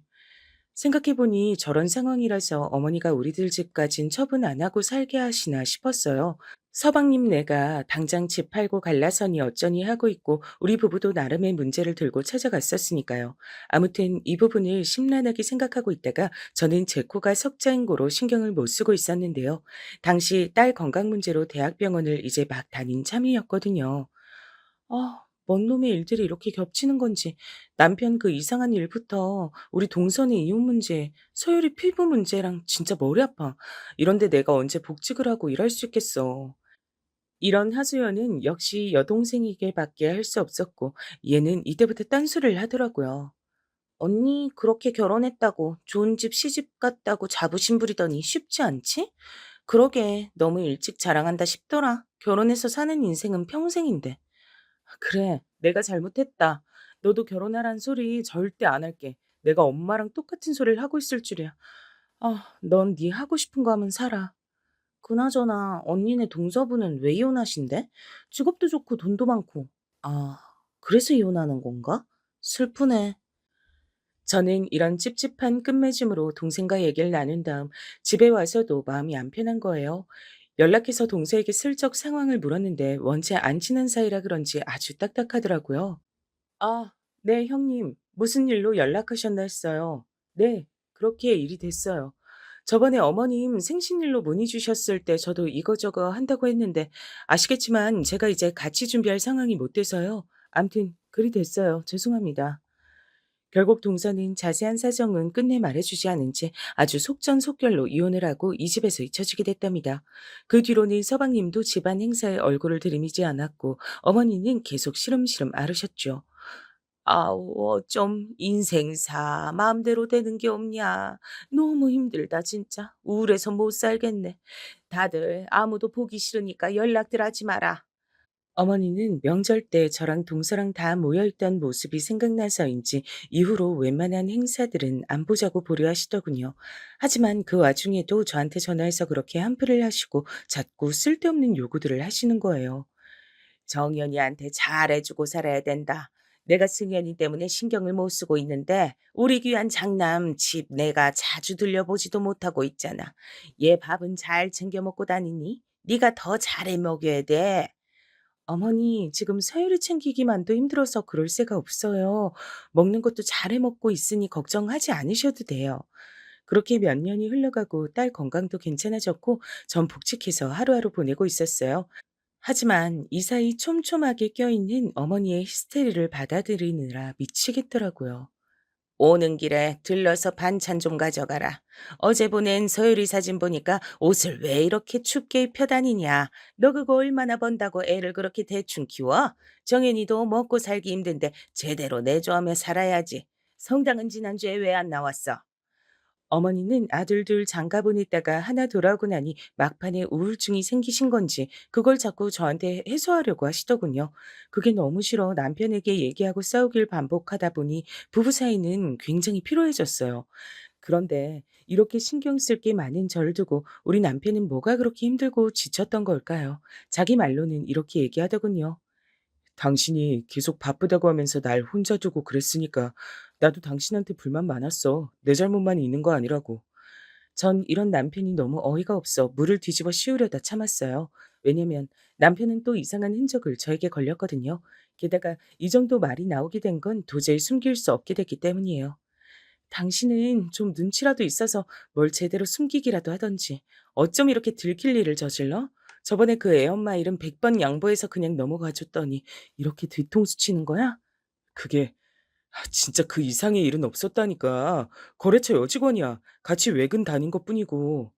생각해보니 저런 상황이라서 어머니가 우리들 집까진 처분 안 하고 살게 하시나 싶었어요. 서방님네가 당장 집 팔고 갈라서니 어쩌니 하고 있고 우리 부부도 나름의 문제를 들고 찾아갔었으니까요. 아무튼 이 부분을 심란하게 생각하고 있다가 저는 제 코가 석자인고로 신경을 못 쓰고 있었는데요. 당시 딸 건강 문제로 대학병원을 이제 막 다닌 참이었거든요. 뭔 놈의 일들이 이렇게 겹치는 건지 남편 그 이상한 일부터 우리 동선의 이혼 문제, 서열이 피부 문제랑 진짜 머리 아파. 이런데 내가 언제 복직을 하고 일할 수 있겠어. 이런 하소연은 역시 여동생에게밖에 할 수 없었고 얘는 이때부터 딴소리를 하더라고요. 언니 그렇게 결혼했다고 좋은 집 시집 갔다고 자부심 부리더니 쉽지 않지? 그러게 너무 일찍 자랑한다 싶더라. 결혼해서 사는 인생은 평생인데. 그래, 내가 잘못했다. 너도 결혼하란 소리 절대 안 할게. 내가 엄마랑 똑같은 소리를 하고 있을 줄이야. 넌 네 하고 싶은 거 하면 살아. 그나저나 언니네 동서부는 왜 이혼하신대? 직업도 좋고 돈도 많고. 아, 그래서 이혼하는 건가? 슬프네. 저는 이런 찝찝한 끝맺음으로 동생과 얘기를 나눈 다음 집에 와서도 마음이 안 편한 거예요. 연락해서 동서에게 슬쩍 상황을 물었는데 원체 안 친한 사이라 그런지 아주 딱딱하더라고요. 네, 형님. 무슨 일로 연락하셨나 했어요. 네, 그렇게 일이 됐어요. 저번에 어머님 생신일로 문의 주셨을 때 저도 이거저거 한다고 했는데 아시겠지만 제가 이제 같이 준비할 상황이 못 돼서요. 암튼 그리 됐어요. 죄송합니다. 결국 동서는 자세한 사정은 끝내 말해주지 않은 채 아주 속전속결로 이혼을 하고 이 집에서 잊혀지게 됐답니다. 그 뒤로는 서방님도 집안 행사에 얼굴을 들이미지 않았고 어머니는 계속 시름시름 앓으셨죠. 아우 어쩜 인생사 마음대로 되는 게 없냐. 너무 힘들다 진짜. 우울해서 못 살겠네. 다들 아무도 보기 싫으니까 연락들 하지 마라. 어머니는 명절 때 저랑 동서랑 다 모여있던 모습이 생각나서인지 이후로 웬만한 행사들은 안 보자고 보류하시더군요. 하지만 그 와중에도 저한테 전화해서 그렇게 한풀을 하시고 자꾸 쓸데없는 요구들을 하시는 거예요. 정연이한테 잘해주고 살아야 된다. 내가 승연이 때문에 신경을 못 쓰고 있는데 우리 귀한 장남 집 내가 자주 들려보지도 못하고 있잖아. 얘 밥은 잘 챙겨 먹고 다니니? 네가 더 잘해 먹여야 돼. 어머니, 지금 서열이 챙기기만도 힘들어서 그럴 새가 없어요. 먹는 것도 잘해 먹고 있으니 걱정하지 않으셔도 돼요. 그렇게 몇 년이 흘러가고 딸 건강도 괜찮아졌고 전 복직해서 하루하루 보내고 있었어요. 하지만 이 사이 촘촘하게 껴있는 어머니의 히스테리를 받아들이느라 미치겠더라고요. 오는 길에 들러서 반찬 좀 가져가라. 어제 보낸 서유리 사진 보니까 옷을 왜 이렇게 춥게 입혀 다니냐. 너 그거 얼마나 번다고 애를 그렇게 대충 키워? 정연이도 먹고 살기 힘든데 제대로 내조하며 살아야지. 성당은 지난주에 왜 안 나왔어? 어머니는 아들 둘 장가 보냈다가 하나 돌아오고 나니 막판에 우울증이 생기신 건지 그걸 자꾸 저한테 해소하려고 하시더군요. 그게 너무 싫어 남편에게 얘기하고 싸우길 반복하다 보니 부부 사이는 굉장히 피로해졌어요. 그런데 이렇게 신경 쓸 게 많은 저를 두고 우리 남편은 뭐가 그렇게 힘들고 지쳤던 걸까요? 자기 말로는 이렇게 얘기하더군요. 당신이 계속 바쁘다고 하면서 날 혼자 두고 그랬으니까 나도 당신한테 불만 많았어. 내 잘못만 있는 거 아니라고. 전 이런 남편이 너무 어이가 없어 물을 뒤집어 씌우려다 참았어요. 왜냐면 남편은 또 이상한 흔적을 저에게 걸렸거든요. 게다가 이 정도 말이 나오게 된 건 도저히 숨길 수 없게 됐기 때문이에요. 당신은 좀 눈치라도 있어서 뭘 제대로 숨기기라도 하던지 어쩜 이렇게 들킬 일을 저질러? 저번에 그 애엄마 일은 100번 양보해서 그냥 넘어가 줬더니 이렇게 뒤통수 치는 거야? 그게 진짜 그 이상의 일은 없었다니까. 거래처 여직원이야. 같이 외근 다닌 것뿐이고.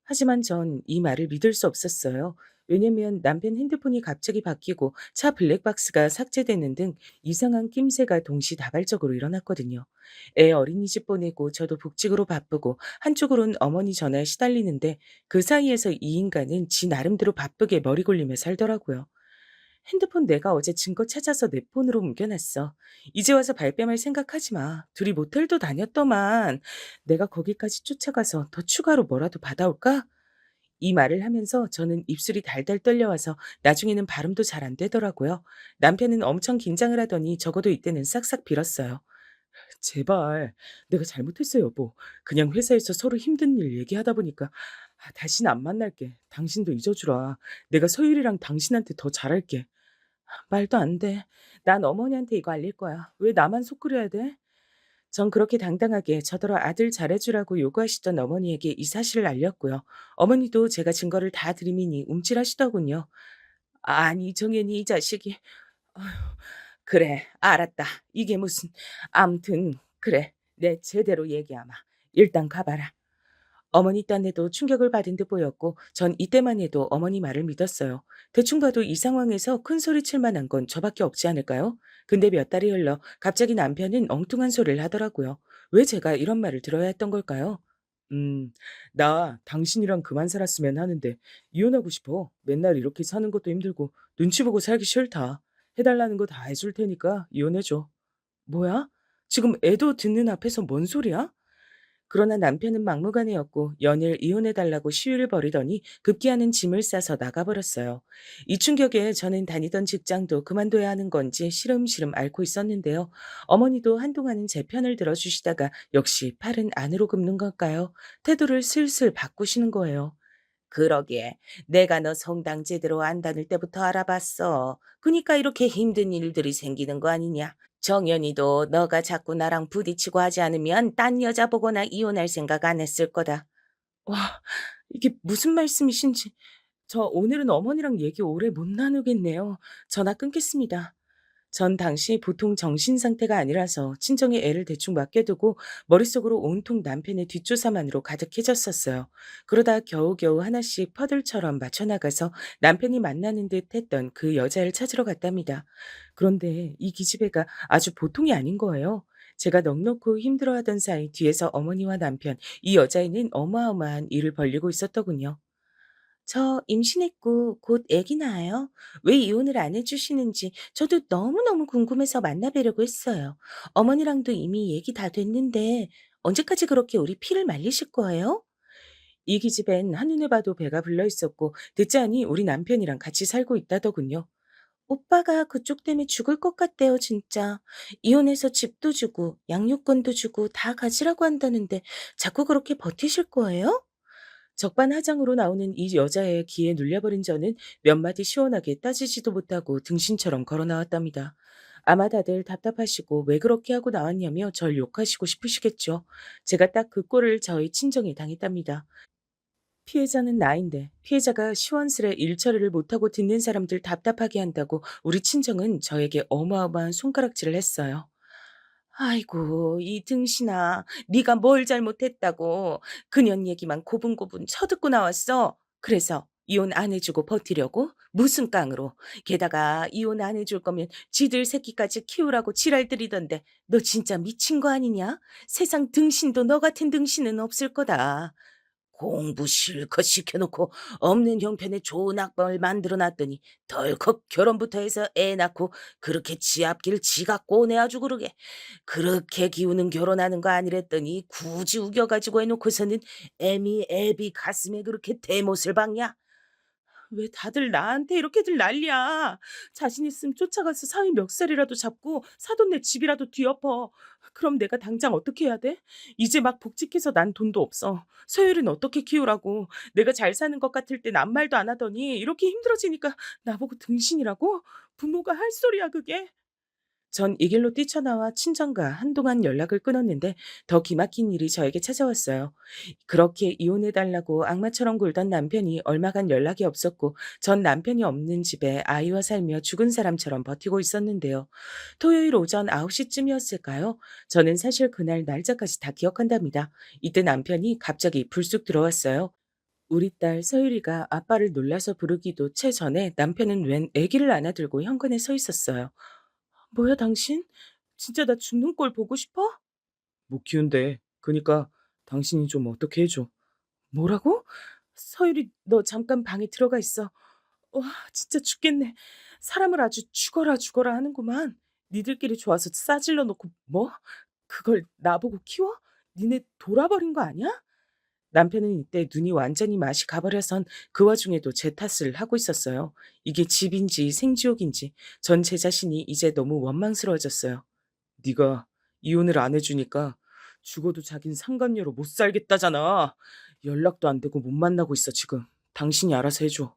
하지만 전 이 말을 믿을 수 없었어요. 왜냐면 남편 핸드폰이 갑자기 바뀌고 차 블랙박스가 삭제되는 등 이상한 낌새가 동시다발적으로 일어났거든요. 애 어린이집 보내고 저도 복직으로 바쁘고 한쪽으론 어머니 전화에 시달리는데 그 사이에서 이 인간은 지 나름대로 바쁘게 머리 굴리며 살더라고요. 핸드폰 내가 어제 증거 찾아서 내 폰으로 옮겨놨어. 이제 와서 발뺌할 생각하지 마. 둘이 모텔도 다녔더만. 내가 거기까지 쫓아가서 더 추가로 뭐라도 받아올까? 이 말을 하면서 저는 입술이 달달 떨려와서 나중에는 발음도 잘 안 되더라고요. 남편은 엄청 긴장을 하더니 적어도 이때는 싹싹 빌었어요. 제발, 내가 잘못했어, 여보. 그냥 회사에서 서로 힘든 일 얘기하다 보니까 다시는 안 만날게. 당신도 잊어주라. 내가 서율이랑 당신한테 더 잘할게. 말도 안 돼. 난 어머니한테 이거 알릴 거야. 왜 나만 속 끓여야 돼? 전 그렇게 당당하게 저더러 아들 잘해주라고 요구하시던 어머니에게 이 사실을 알렸고요. 어머니도 제가 증거를 다 드리미니 움찔하시더군요. 아니, 정연이 이 자식이. 아휴, 그래, 알았다. 이게 무슨. 암튼, 그래. 내 제대로 얘기하마. 일단 가봐라. 어머니 딴에도 충격을 받은 듯 보였고 전 이때만 해도 어머니 말을 믿었어요. 대충 봐도 이 상황에서 큰 소리 칠 만한 건 저밖에 없지 않을까요? 근데 몇 달이 흘러 갑자기 남편은 엉뚱한 소리를 하더라고요. 왜 제가 이런 말을 들어야 했던 걸까요? 음, 나 당신이랑 그만 살았으면 하는데 이혼하고 싶어. 맨날 이렇게 사는 것도 힘들고 눈치 보고 살기 싫다. 해달라는 거 다 해줄 테니까 이혼해줘. 뭐야? 지금 애도 듣는 앞에서 뭔 소리야? 그러나 남편은 막무가내였고 연일 이혼해달라고 시위를 벌이더니 급기야는 짐을 싸서 나가버렸어요. 이 충격에 저는 다니던 직장도 그만둬야 하는 건지 시름시름 앓고 있었는데요. 어머니도 한동안은 제 편을 들어주시다가 역시 팔은 안으로 굽는 걸까요? 태도를 슬슬 바꾸시는 거예요. 그러게. 내가 너 성당 제대로 안 다닐 때부터 알아봤어. 그니까 이렇게 힘든 일들이 생기는 거 아니냐. 정연이도 너가 자꾸 나랑 부딪히고 하지 않으면 딴 여자 보거나 이혼할 생각 안 했을 거다. 와, 이게 무슨 말씀이신지. 저 오늘은 어머니랑 얘기 오래 못 나누겠네요. 전화 끊겠습니다. 전 당시 보통 정신 상태가 아니라서 친정에 애를 대충 맡겨두고 머릿속으로 온통 남편의 뒷조사만으로 가득해졌었어요. 그러다 겨우겨우 하나씩 퍼즐처럼 맞춰나가서 남편이 만나는 듯 했던 그 여자를 찾으러 갔답니다. 그런데 이 기집애가 아주 보통이 아닌 거예요. 제가 넉넉고 힘들어하던 사이 뒤에서 어머니와 남편, 이 여자애는 어마어마한 일을 벌리고 있었더군요. 저 임신했고 곧 아기 낳아요. 왜 이혼을 안 해주시는지 저도 너무너무 궁금해서 만나뵈려고 했어요. 어머니랑도 이미 얘기 다 됐는데 언제까지 그렇게 우리 피를 말리실 거예요? 이 기집엔 한눈에 봐도 배가 불러 있었고 듣자 하니 우리 남편이랑 같이 살고 있다더군요. 오빠가 그쪽 때문에 죽을 것 같대요, 진짜. 이혼해서 집도 주고 양육권도 주고 다 가지라고 한다는데 자꾸 그렇게 버티실 거예요? 적반하장으로 나오는 이 여자의 기에 눌려버린 저는 몇 마디 시원하게 따지지도 못하고 등신처럼 걸어 나왔답니다. 아마 다들 답답하시고 왜 그렇게 하고 나왔냐며 절 욕하시고 싶으시겠죠. 제가 딱 그 꼴을 저희 친정에 당했답니다. 피해자는 나인데 피해자가 시원스레 일 처리를 못하고 듣는 사람들 답답하게 한다고 우리 친정은 저에게 어마어마한 손가락질을 했어요. 아이고 이 등신아 네가 뭘 잘못했다고 그년 얘기만 고분고분 쳐듣고 나왔어. 그래서 이혼 안 해주고 버티려고? 무슨 깡으로. 게다가 이혼 안 해줄 거면 지들 새끼까지 키우라고 지랄들이던데 너 진짜 미친 거 아니냐? 세상 등신도 너 같은 등신은 없을 거다. 공부 실컷 시켜놓고 없는 형편에 좋은 학벌 만들어놨더니 덜컥 결혼부터 해서 애 낳고 그렇게 지 앞길 지가 꼬내아주 그러게. 그렇게 기우는 결혼하는 거 아니랬더니 굳이 우겨가지고 해놓고서는 애미 애비 가슴에 그렇게 대못을 박냐? 왜 다들 나한테 이렇게들 난리야. 자신 있으면 쫓아가서 사위 멱살이라도 잡고 사돈네 집이라도 뒤엎어. 그럼 내가 당장 어떻게 해야 돼? 이제 막 복직해서 난 돈도 없어. 서율은 어떻게 키우라고. 내가 잘 사는 것 같을 땐 아무 말도 안 하더니 이렇게 힘들어지니까 나보고 등신이라고? 부모가 할 소리야 그게? 전 이 길로 뛰쳐나와 친정과 한동안 연락을 끊었는데 더 기막힌 일이 저에게 찾아왔어요. 그렇게 이혼해달라고 악마처럼 굴던 남편이 얼마간 연락이 없었고 전 남편이 없는 집에 아이와 살며 죽은 사람처럼 버티고 있었는데요. 토요일 오전 9시쯤이었을까요? 저는 사실 그날 날짜까지 다 기억한답니다. 이때 남편이 갑자기 불쑥 들어왔어요. 우리 딸 서유리가 아빠를 놀라서 부르기도 채 전에 남편은 웬 아기를 안아들고 현관에 서 있었어요. 뭐야 당신? 진짜 나 죽는 꼴 보고 싶어? 못 키운대. 그니까 당신이 좀 어떻게 해줘. 뭐라고? 서유리 너 잠깐 방에 들어가 있어. 와 진짜 죽겠네. 사람을 아주 죽어라 죽어라 하는구만. 니들끼리 좋아서 싸질러 놓고 뭐? 그걸 나보고 키워? 니네 돌아버린 거 아니야? 남편은 이때 눈이 완전히 맛이 가버려선 그 와중에도 제 탓을 하고 있었어요. 이게 집인지 생지옥인지 전 제 자신이 이제 너무 원망스러워졌어요. 네가 이혼을 안 해주니까 죽어도 자긴 상간녀로 못 살겠다잖아. 연락도 안 되고 못 만나고 있어 지금. 당신이 알아서 해줘.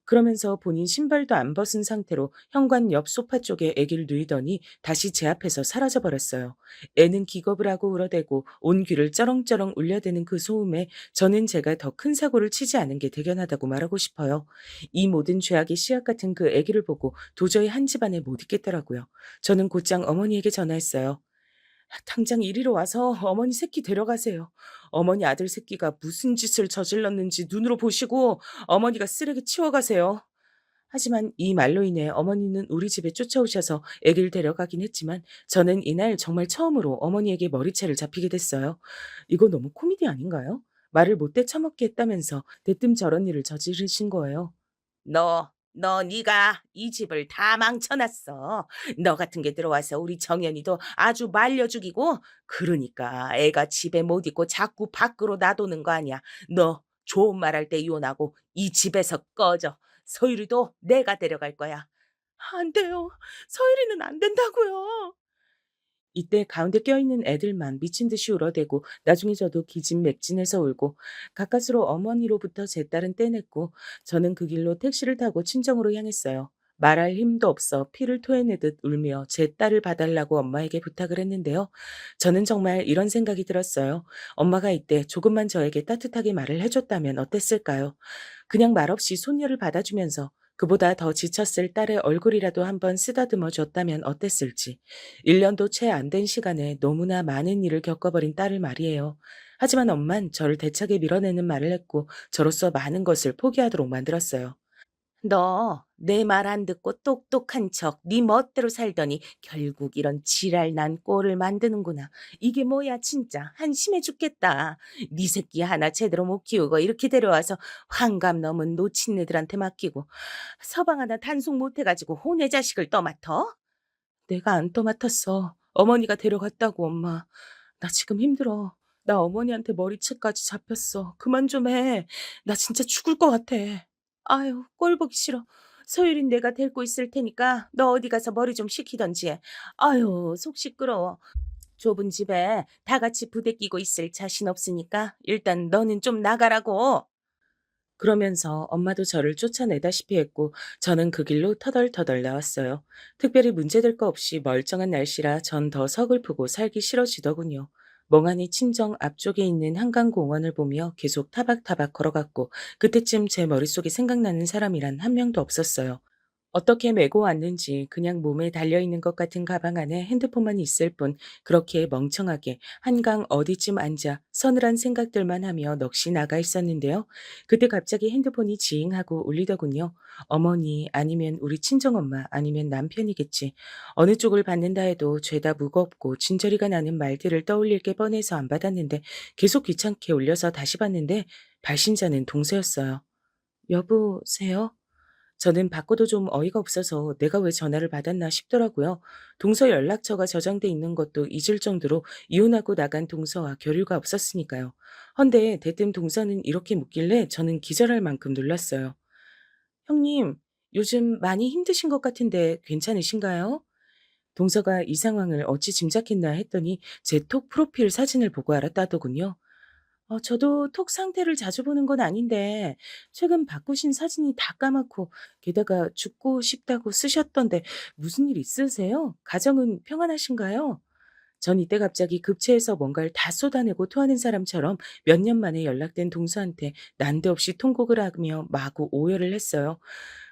그러면서 본인 신발도 안 벗은 상태로 현관 옆 소파 쪽에 아기를 누이더니 다시 제 앞에서 사라져 버렸어요. 애는 기겁을 하고 울어대고 온 귀를 쩌렁쩌렁 울려대는 그 소음에 저는 제가 더 큰 사고를 치지 않은 게 대견하다고 말하고 싶어요. 이 모든 죄악의 씨앗 같은 그 아기를 보고 도저히 한 집안에 못 있겠더라고요. 저는 곧장 어머니에게 전화했어요. 당장 이리로 와서 어머니 새끼 데려가세요. 어머니 아들 새끼가 무슨 짓을 저질렀는지 눈으로 보시고 어머니가 쓰레기 치워가세요. 하지만 이 말로 인해 어머니는 우리 집에 쫓아오셔서 아기를 데려가긴 했지만 저는 이날 정말 처음으로 어머니에게 머리채를 잡히게 됐어요. 이거 너무 코미디 아닌가요? 말을 못돼 처먹게 했다면서 대뜸 저런 일을 저지르신 거예요. 너 네가 이 집을 다 망쳐놨어. 너 같은 게 들어와서 우리 정연이도 아주 말려 죽이고 그러니까 애가 집에 못 있고 자꾸 밖으로 놔두는 거 아니야. 너 좋은 말 할 때 이혼하고 이 집에서 꺼져. 서유리도 내가 데려갈 거야. 안 돼요. 서유리는 안 된다고요. 이때 가운데 껴있는 애들만 미친 듯이 울어대고 나중에 저도 기진맥진해서 울고 가까스로 어머니로부터 제 딸은 떼냈고 저는 그 길로 택시를 타고 친정으로 향했어요. 말할 힘도 없어 피를 토해내듯 울며 제 딸을 봐달라고 엄마에게 부탁을 했는데요. 저는 정말 이런 생각이 들었어요. 엄마가 이때 조금만 저에게 따뜻하게 말을 해줬다면 어땠을까요? 그냥 말없이 손녀를 받아주면서 그보다 더 지쳤을 딸의 얼굴이라도 한번 쓰다듬어 줬다면 어땠을지. 1년도 채 안 된 시간에 너무나 많은 일을 겪어버린 딸을 말이에요. 하지만 엄만 저를 대차게 밀어내는 말을 했고 저로서 많은 것을 포기하도록 만들었어요. 너 내 말 안 듣고 똑똑한 척 네 멋대로 살더니 결국 이런 지랄 난 꼴을 만드는구나. 이게 뭐야 진짜 한심해 죽겠다. 네 새끼 하나 제대로 못 키우고 이렇게 데려와서 환갑 넘은 노친네들한테 맡기고 서방 하나 단속 못해가지고 혼의 자식을 떠맡어? 내가 안 떠맡았어. 어머니가 데려갔다고 엄마. 나 지금 힘들어. 나 어머니한테 머리채까지 잡혔어. 그만 좀 해. 나 진짜 죽을 것 같아. 아유, 꼴 보기 싫어. 소율인 내가 데리고 있을 테니까 너 어디 가서 머리 좀 식히던지 해. 아유, 속 시끄러워. 좁은 집에 다 같이 부대 끼고 있을 자신 없으니까 일단 너는 좀 나가라고. 그러면서 엄마도 저를 쫓아내다시피 했고 저는 그 길로 터덜터덜 나왔어요. 특별히 문제될 거 없이 멀쩡한 날씨라 전 더 서글프고 살기 싫어지더군요. 멍하니 친정 앞쪽에 있는 한강공원을 보며 계속 타박타박 걸어갔고 그때쯤 제 머릿속에 생각나는 사람이란 한 명도 없었어요. 어떻게 메고 왔는지 그냥 몸에 달려있는 것 같은 가방 안에 핸드폰만 있을 뿐 그렇게 멍청하게 한강 어디쯤 앉아 서늘한 생각들만 하며 넋이 나가 있었는데요. 그때 갑자기 핸드폰이 지잉하고 울리더군요. 어머니 아니면 우리 친정엄마 아니면 남편이겠지. 어느 쪽을 받는다 해도 죄다 무겁고 진저리가 나는 말들을 떠올릴 게 뻔해서 안 받았는데 계속 귀찮게 울려서 다시 봤는데 발신자는 동서였어요. 여보세요? 저는 받고도 좀 어이가 없어서 내가 왜 전화를 받았나 싶더라고요. 동서 연락처가 저장돼 있는 것도 잊을 정도로 이혼하고 나간 동서와 교류가 없었으니까요. 헌데 대뜸 동서는 이렇게 묻길래 저는 기절할 만큼 놀랐어요. 형님, 요즘 많이 힘드신 것 같은데 괜찮으신가요? 동서가 이 상황을 어찌 짐작했나 했더니 제 톡 프로필 사진을 보고 알았다더군요. 저도 톡 상태를 자주 보는 건 아닌데 최근 바꾸신 사진이 다 까맣고 게다가 죽고 싶다고 쓰셨던데 무슨 일 있으세요? 가정은 평안하신가요? 전 이때 갑자기 급체해서 뭔가를 다 쏟아내고 토하는 사람처럼 몇 년 만에 연락된 동서한테 난데없이 통곡을 하며 마구 오열을 했어요.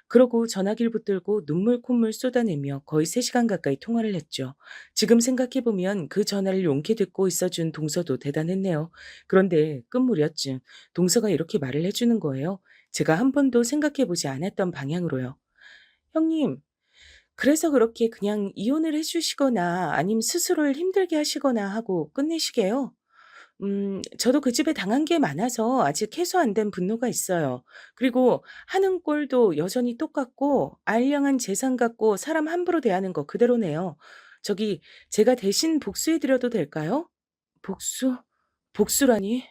그러고 전화기를 붙들고 눈물 콧물 쏟아내며 거의 3시간 가까이 통화를 했죠. 지금 생각해보면 그 전화를 용케 듣고 있어준 동서도 대단했네요. 그런데 끝물이었지. 동서가 이렇게 말을 해주는 거예요. 제가 한 번도 생각해보지 않았던 방향으로요. 형님, 그래서 그렇게 그냥 이혼을 해주시거나 아님 스스로를 힘들게 하시거나 하고 끝내시게요? 저도 그 집에 당한 게 많아서 아직 해소 안 된 분노가 있어요. 그리고 하는 꼴도 여전히 똑같고 알량한 재산 갖고 사람 함부로 대하는 거 그대로네요. 저기 제가 대신 복수해 드려도 될까요? 복수? 복수라니?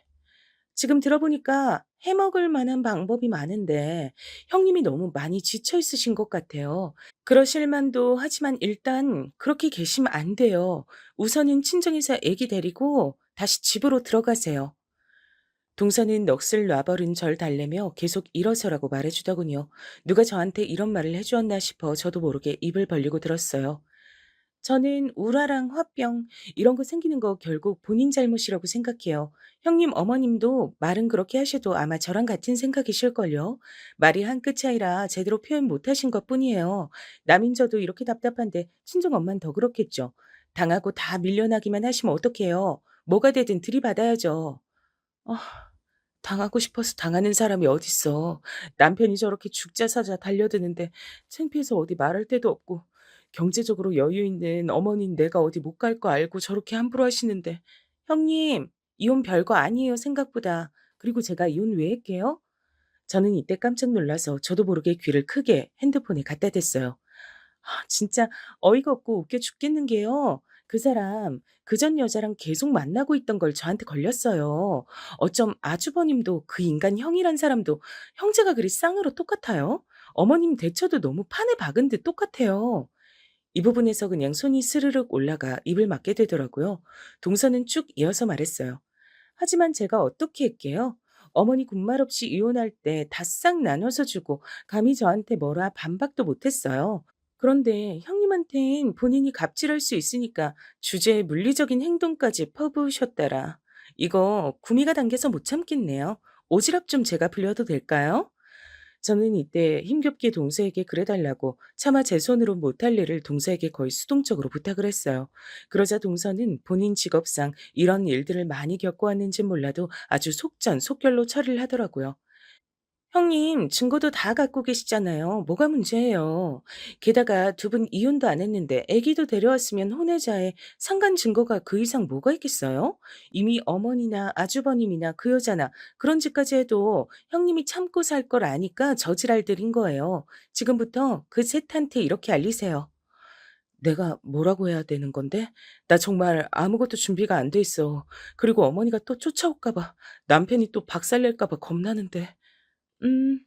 지금 들어보니까 해먹을 만한 방법이 많은데 형님이 너무 많이 지쳐 있으신 것 같아요. 그러실 만도 하지만 일단 그렇게 계시면 안 돼요. 우선은 친정에서 아기 데리고 다시 집으로 들어가세요. 동서는 넋을 놔버린 절 달래며 계속 일어서라고 말해주더군요. 누가 저한테 이런 말을 해주었나 싶어 저도 모르게 입을 벌리고 들었어요. 저는 우라랑 화병 이런 거 생기는 거 결국 본인 잘못이라고 생각해요. 형님 어머님도 말은 그렇게 하셔도 아마 저랑 같은 생각이실걸요. 말이 한 끗 차이라 제대로 표현 못 하신 것뿐이에요. 남인 저도 이렇게 답답한데 친정 엄만 더 그렇겠죠. 당하고 다 밀려나기만 하시면 어떡해요. 뭐가 되든 들이받아야죠. 아, 당하고 싶어서 당하는 사람이 어딨어. 남편이 저렇게 죽자 사자 달려드는데 창피해서 어디 말할 데도 없고 경제적으로 여유 있는 어머니인 내가 어디 못 갈 거 알고 저렇게 함부로 하시는데 형님 이혼 별거 아니에요 생각보다. 그리고 제가 이혼 왜 할게요? 저는 이때 깜짝 놀라서 저도 모르게 귀를 크게 핸드폰에 갖다 댔어요. 진짜 어이가 없고 웃겨 죽겠는 게요. 그 사람 그전 여자랑 계속 만나고 있던 걸 저한테 걸렸어요. 어쩜 아주버님도 그 인간 형이란 사람도 형제가 그리 쌍으로 똑같아요? 어머님 대처도 너무 판에 박은 듯 똑같아요. 이 부분에서 그냥 손이 스르륵 올라가 입을 막게 되더라고요. 동서는 쭉 이어서 말했어요. 하지만 제가 어떻게 할게요? 어머니 군말 없이 이혼할 때 다 싹 나눠서 주고 감히 저한테 뭐라 반박도 못했어요. 그런데 형님한텐 본인이 갑질할 수 있으니까 주제에 물리적인 행동까지 퍼부으셨더라. 이거 구미가 당겨서 못 참겠네요. 오지랖 좀 제가 빌려도 될까요? 저는 이때 힘겹게 동서에게 그래달라고 차마 제 손으로 못할 일을 동서에게 거의 수동적으로 부탁을 했어요. 그러자 동서는 본인 직업상 이런 일들을 많이 겪어왔는진 몰라도 아주 속전속결로 처리를 하더라고요. 형님, 증거도 다 갖고 계시잖아요. 뭐가 문제예요? 게다가 두 분 이혼도 안 했는데 아기도 데려왔으면 혼외자에 상간 증거가 그 이상 뭐가 있겠어요? 이미 어머니나 아주버님이나 그 여자나 그런 짓까지 해도 형님이 참고 살 걸 아니까 저지랄들인 거예요. 지금부터 그 셋한테 이렇게 알리세요. 내가 뭐라고 해야 되는 건데? 나 정말 아무것도 준비가 안 돼 있어. 그리고 어머니가 또 쫓아올까 봐, 남편이 또 박살낼까 봐 겁나는데. 음.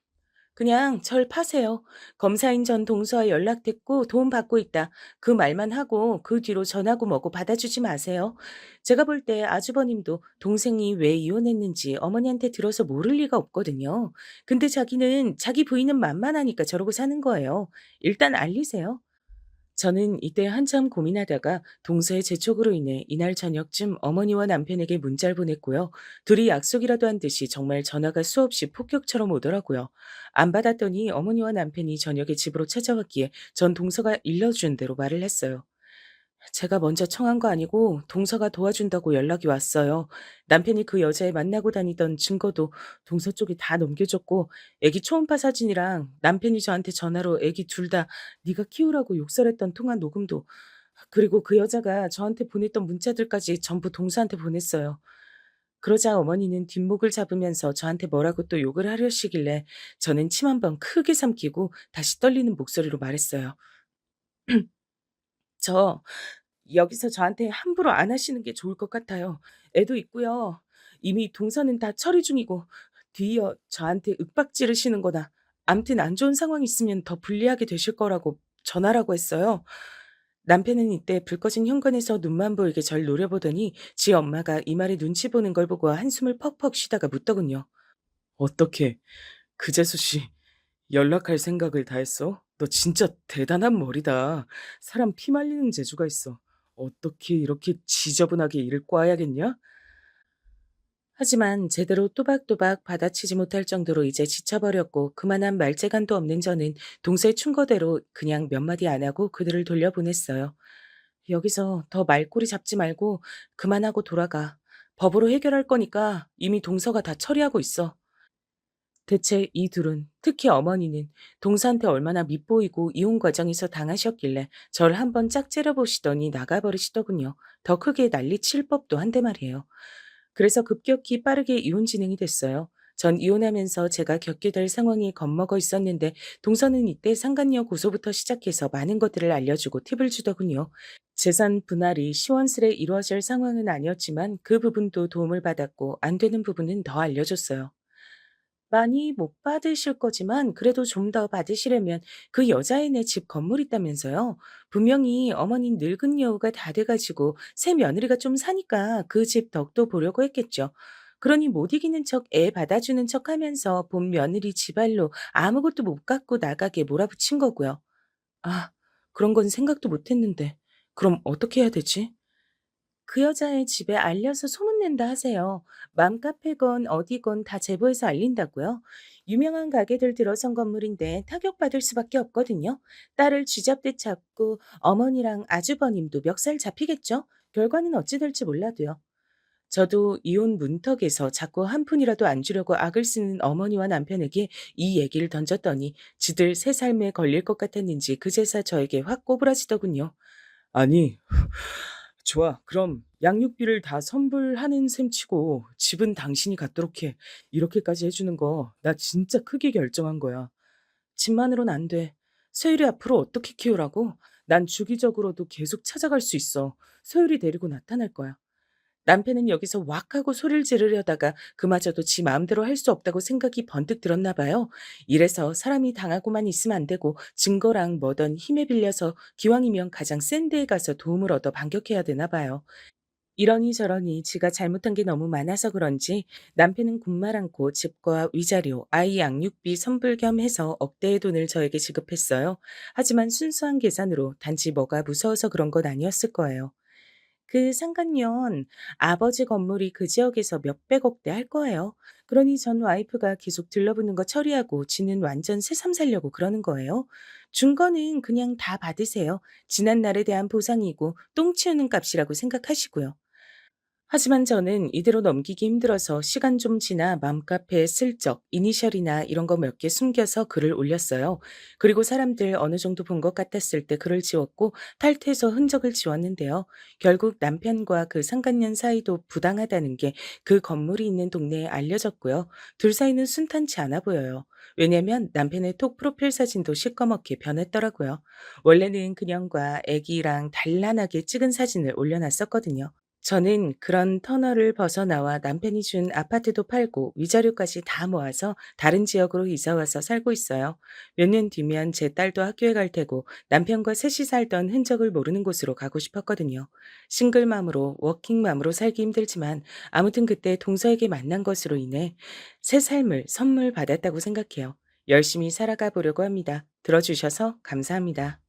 그냥 절 파세요. 검사인 전 동서와 연락됐고 도움 받고 있다. 그 말만 하고 그 뒤로 전하고 뭐고 받아주지 마세요. 제가 볼 때 아주버님도 동생이 왜 이혼했는지 어머니한테 들어서 모를 리가 없거든요. 근데 자기는 자기 부인은 만만하니까 저러고 사는 거예요. 일단 알리세요. 저는 이때 한참 고민하다가 동서의 재촉으로 인해 이날 저녁쯤 어머니와 남편에게 문자를 보냈고요. 둘이 약속이라도 한 듯이 정말 전화가 수없이 폭격처럼 오더라고요. 안 받았더니 어머니와 남편이 저녁에 집으로 찾아왔기에 전 동서가 일러준 대로 말을 했어요. 제가 먼저 청한 거 아니고 동서가 도와준다고 연락이 왔어요. 남편이 그 여자애 만나고 다니던 증거도 동서 쪽에 다 넘겨줬고 애기 초음파 사진이랑 남편이 저한테 전화로 애기 둘 다 네가 키우라고 욕설했던 통화 녹음도 그리고 그 여자가 저한테 보냈던 문자들까지 전부 동서한테 보냈어요. 그러자 어머니는 뒷목을 잡으면서 저한테 뭐라고 또 욕을 하려시길래 저는 침 한 번 크게 삼키고 다시 떨리는 목소리로 말했어요. 저 여기서 저한테 함부로 안 하시는 게 좋을 것 같아요. 애도 있고요. 이미 동서는 다 처리 중이고 뒤이어 저한테 윽박 지르시는 거나 암튼 안 좋은 상황이 있으면 더 불리하게 되실 거라고 전하라고 했어요. 남편은 이때 불 꺼진 현관에서 눈만 보이게 절 노려보더니 지 엄마가 이 말에 눈치 보는 걸 보고 한숨을 퍽퍽 쉬다가 묻더군요. 어떻게 그재수 씨 연락할 생각을 다 했어? 너 진짜 대단한 머리다. 사람 피 말리는 재주가 있어. 어떻게 이렇게 지저분하게 일을 꽈야겠냐? 하지만 제대로 또박또박 받아치지 못할 정도로 이제 지쳐버렸고 그만한 말재간도 없는 저는 동서의 충고대로 그냥 몇 마디 안 하고 그들을 돌려보냈어요. 여기서 더 말꼬리 잡지 말고 그만하고 돌아가. 법으로 해결할 거니까 이미 동서가 다 처리하고 있어. 대체 이 둘은, 특히 어머니는 동서한테 얼마나 밉보이고 이혼 과정에서 당하셨길래 절 한번 짝 째려보시더니 나가버리시더군요. 더 크게 난리칠 법도 한데 말이에요. 그래서 급격히 빠르게 이혼 진행이 됐어요. 전 이혼하면서 제가 겪게 될 상황이 겁먹어 있었는데 동서는 이때 상간녀 고소부터 시작해서 많은 것들을 알려주고 팁을 주더군요. 재산 분할이 시원스레 이루어질 상황은 아니었지만 그 부분도 도움을 받았고 안 되는 부분은 더 알려줬어요. 많이 못 받으실 거지만 그래도 좀 더 받으시려면 그 여자애네 집 건물 있다면서요. 분명히 어머님 늙은 여우가 다 돼가지고 새 며느리가 좀 사니까 그 집 덕도 보려고 했겠죠. 그러니 못 이기는 척 애 받아주는 척 하면서 본 며느리 지발로 아무것도 못 갖고 나가게 몰아붙인 거고요. 아, 그런 건 생각도 못 했는데. 그럼 어떻게 해야 되지? 그 여자의 집에 알려서 소문낸다 하세요. 맘카페건 어디건 다 제보해서 알린다고요? 유명한 가게들 들어선 건물인데 타격받을 수밖에 없거든요. 딸을 쥐잡듯 잡고 어머니랑 아주버님도 멱살 잡히겠죠? 결과는 어찌 될지 몰라도요. 저도 이혼 문턱에서 자꾸 한 푼이라도 안 주려고 악을 쓰는 어머니와 남편에게 이 얘기를 던졌더니 지들 새 삶에 걸릴 것 같았는지 그제서 저에게 확 꼬부라지더군요. 아니, 좋아. 그럼 양육비를 다 선불하는 셈 치고 집은 당신이 갖도록 해. 이렇게까지 해주는 거 나 진짜 크게 결정한 거야. 집만으론 안 돼. 소율이 앞으로 어떻게 키우라고? 난 주기적으로도 계속 찾아갈 수 있어. 소율이 데리고 나타날 거야. 남편은 여기서 왁 하고 소리를 지르려다가 그마저도 지 마음대로 할 수 없다고 생각이 번뜩 들었나 봐요. 이래서 사람이 당하고만 있으면 안 되고 증거랑 뭐든 힘에 빌려서 기왕이면 가장 센 데에 가서 도움을 얻어 반격해야 되나 봐요. 이러니 저러니 지가 잘못한 게 너무 많아서 그런지 남편은 군말 않고 집과 위자료, 아이 양육비 선불 겸 해서 억대의 돈을 저에게 지급했어요. 하지만 순수한 계산으로 단지 뭐가 무서워서 그런 건 아니었을 거예요. 그 상간년 아버지 건물이 그 지역에서 몇백억대 할 거예요. 그러니 전 와이프가 계속 들러붙는 거 처리하고 지는 완전 새삼 살려고 그러는 거예요. 준 거는 그냥 다 받으세요. 지난 날에 대한 보상이고 똥 치우는 값이라고 생각하시고요. 하지만 저는 이대로 넘기기 힘들어서 시간 좀 지나 맘카페에 슬쩍 이니셜이나 이런 거 몇 개 숨겨서 글을 올렸어요. 그리고 사람들 어느 정도 본 것 같았을 때 글을 지웠고 탈퇴해서 흔적을 지웠는데요. 결국 남편과 그 상간년 사이도 부당하다는 게 그 건물이 있는 동네에 알려졌고요. 둘 사이는 순탄치 않아 보여요. 왜냐면 남편의 톡 프로필 사진도 시꺼멓게 변했더라고요. 원래는 그년과 아기랑 단란하게 찍은 사진을 올려놨었거든요. 저는 그런 터널을 벗어나와 남편이 준 아파트도 팔고 위자료까지 다 모아서 다른 지역으로 이사 와서 살고 있어요. 몇 년 뒤면 제 딸도 학교에 갈 테고 남편과 셋이 살던 흔적을 모르는 곳으로 가고 싶었거든요. 싱글맘으로 워킹맘으로 살기 힘들지만 아무튼 그때 동서에게 만난 것으로 인해 새 삶을 선물 받았다고 생각해요. 열심히 살아가 보려고 합니다. 들어주셔서 감사합니다.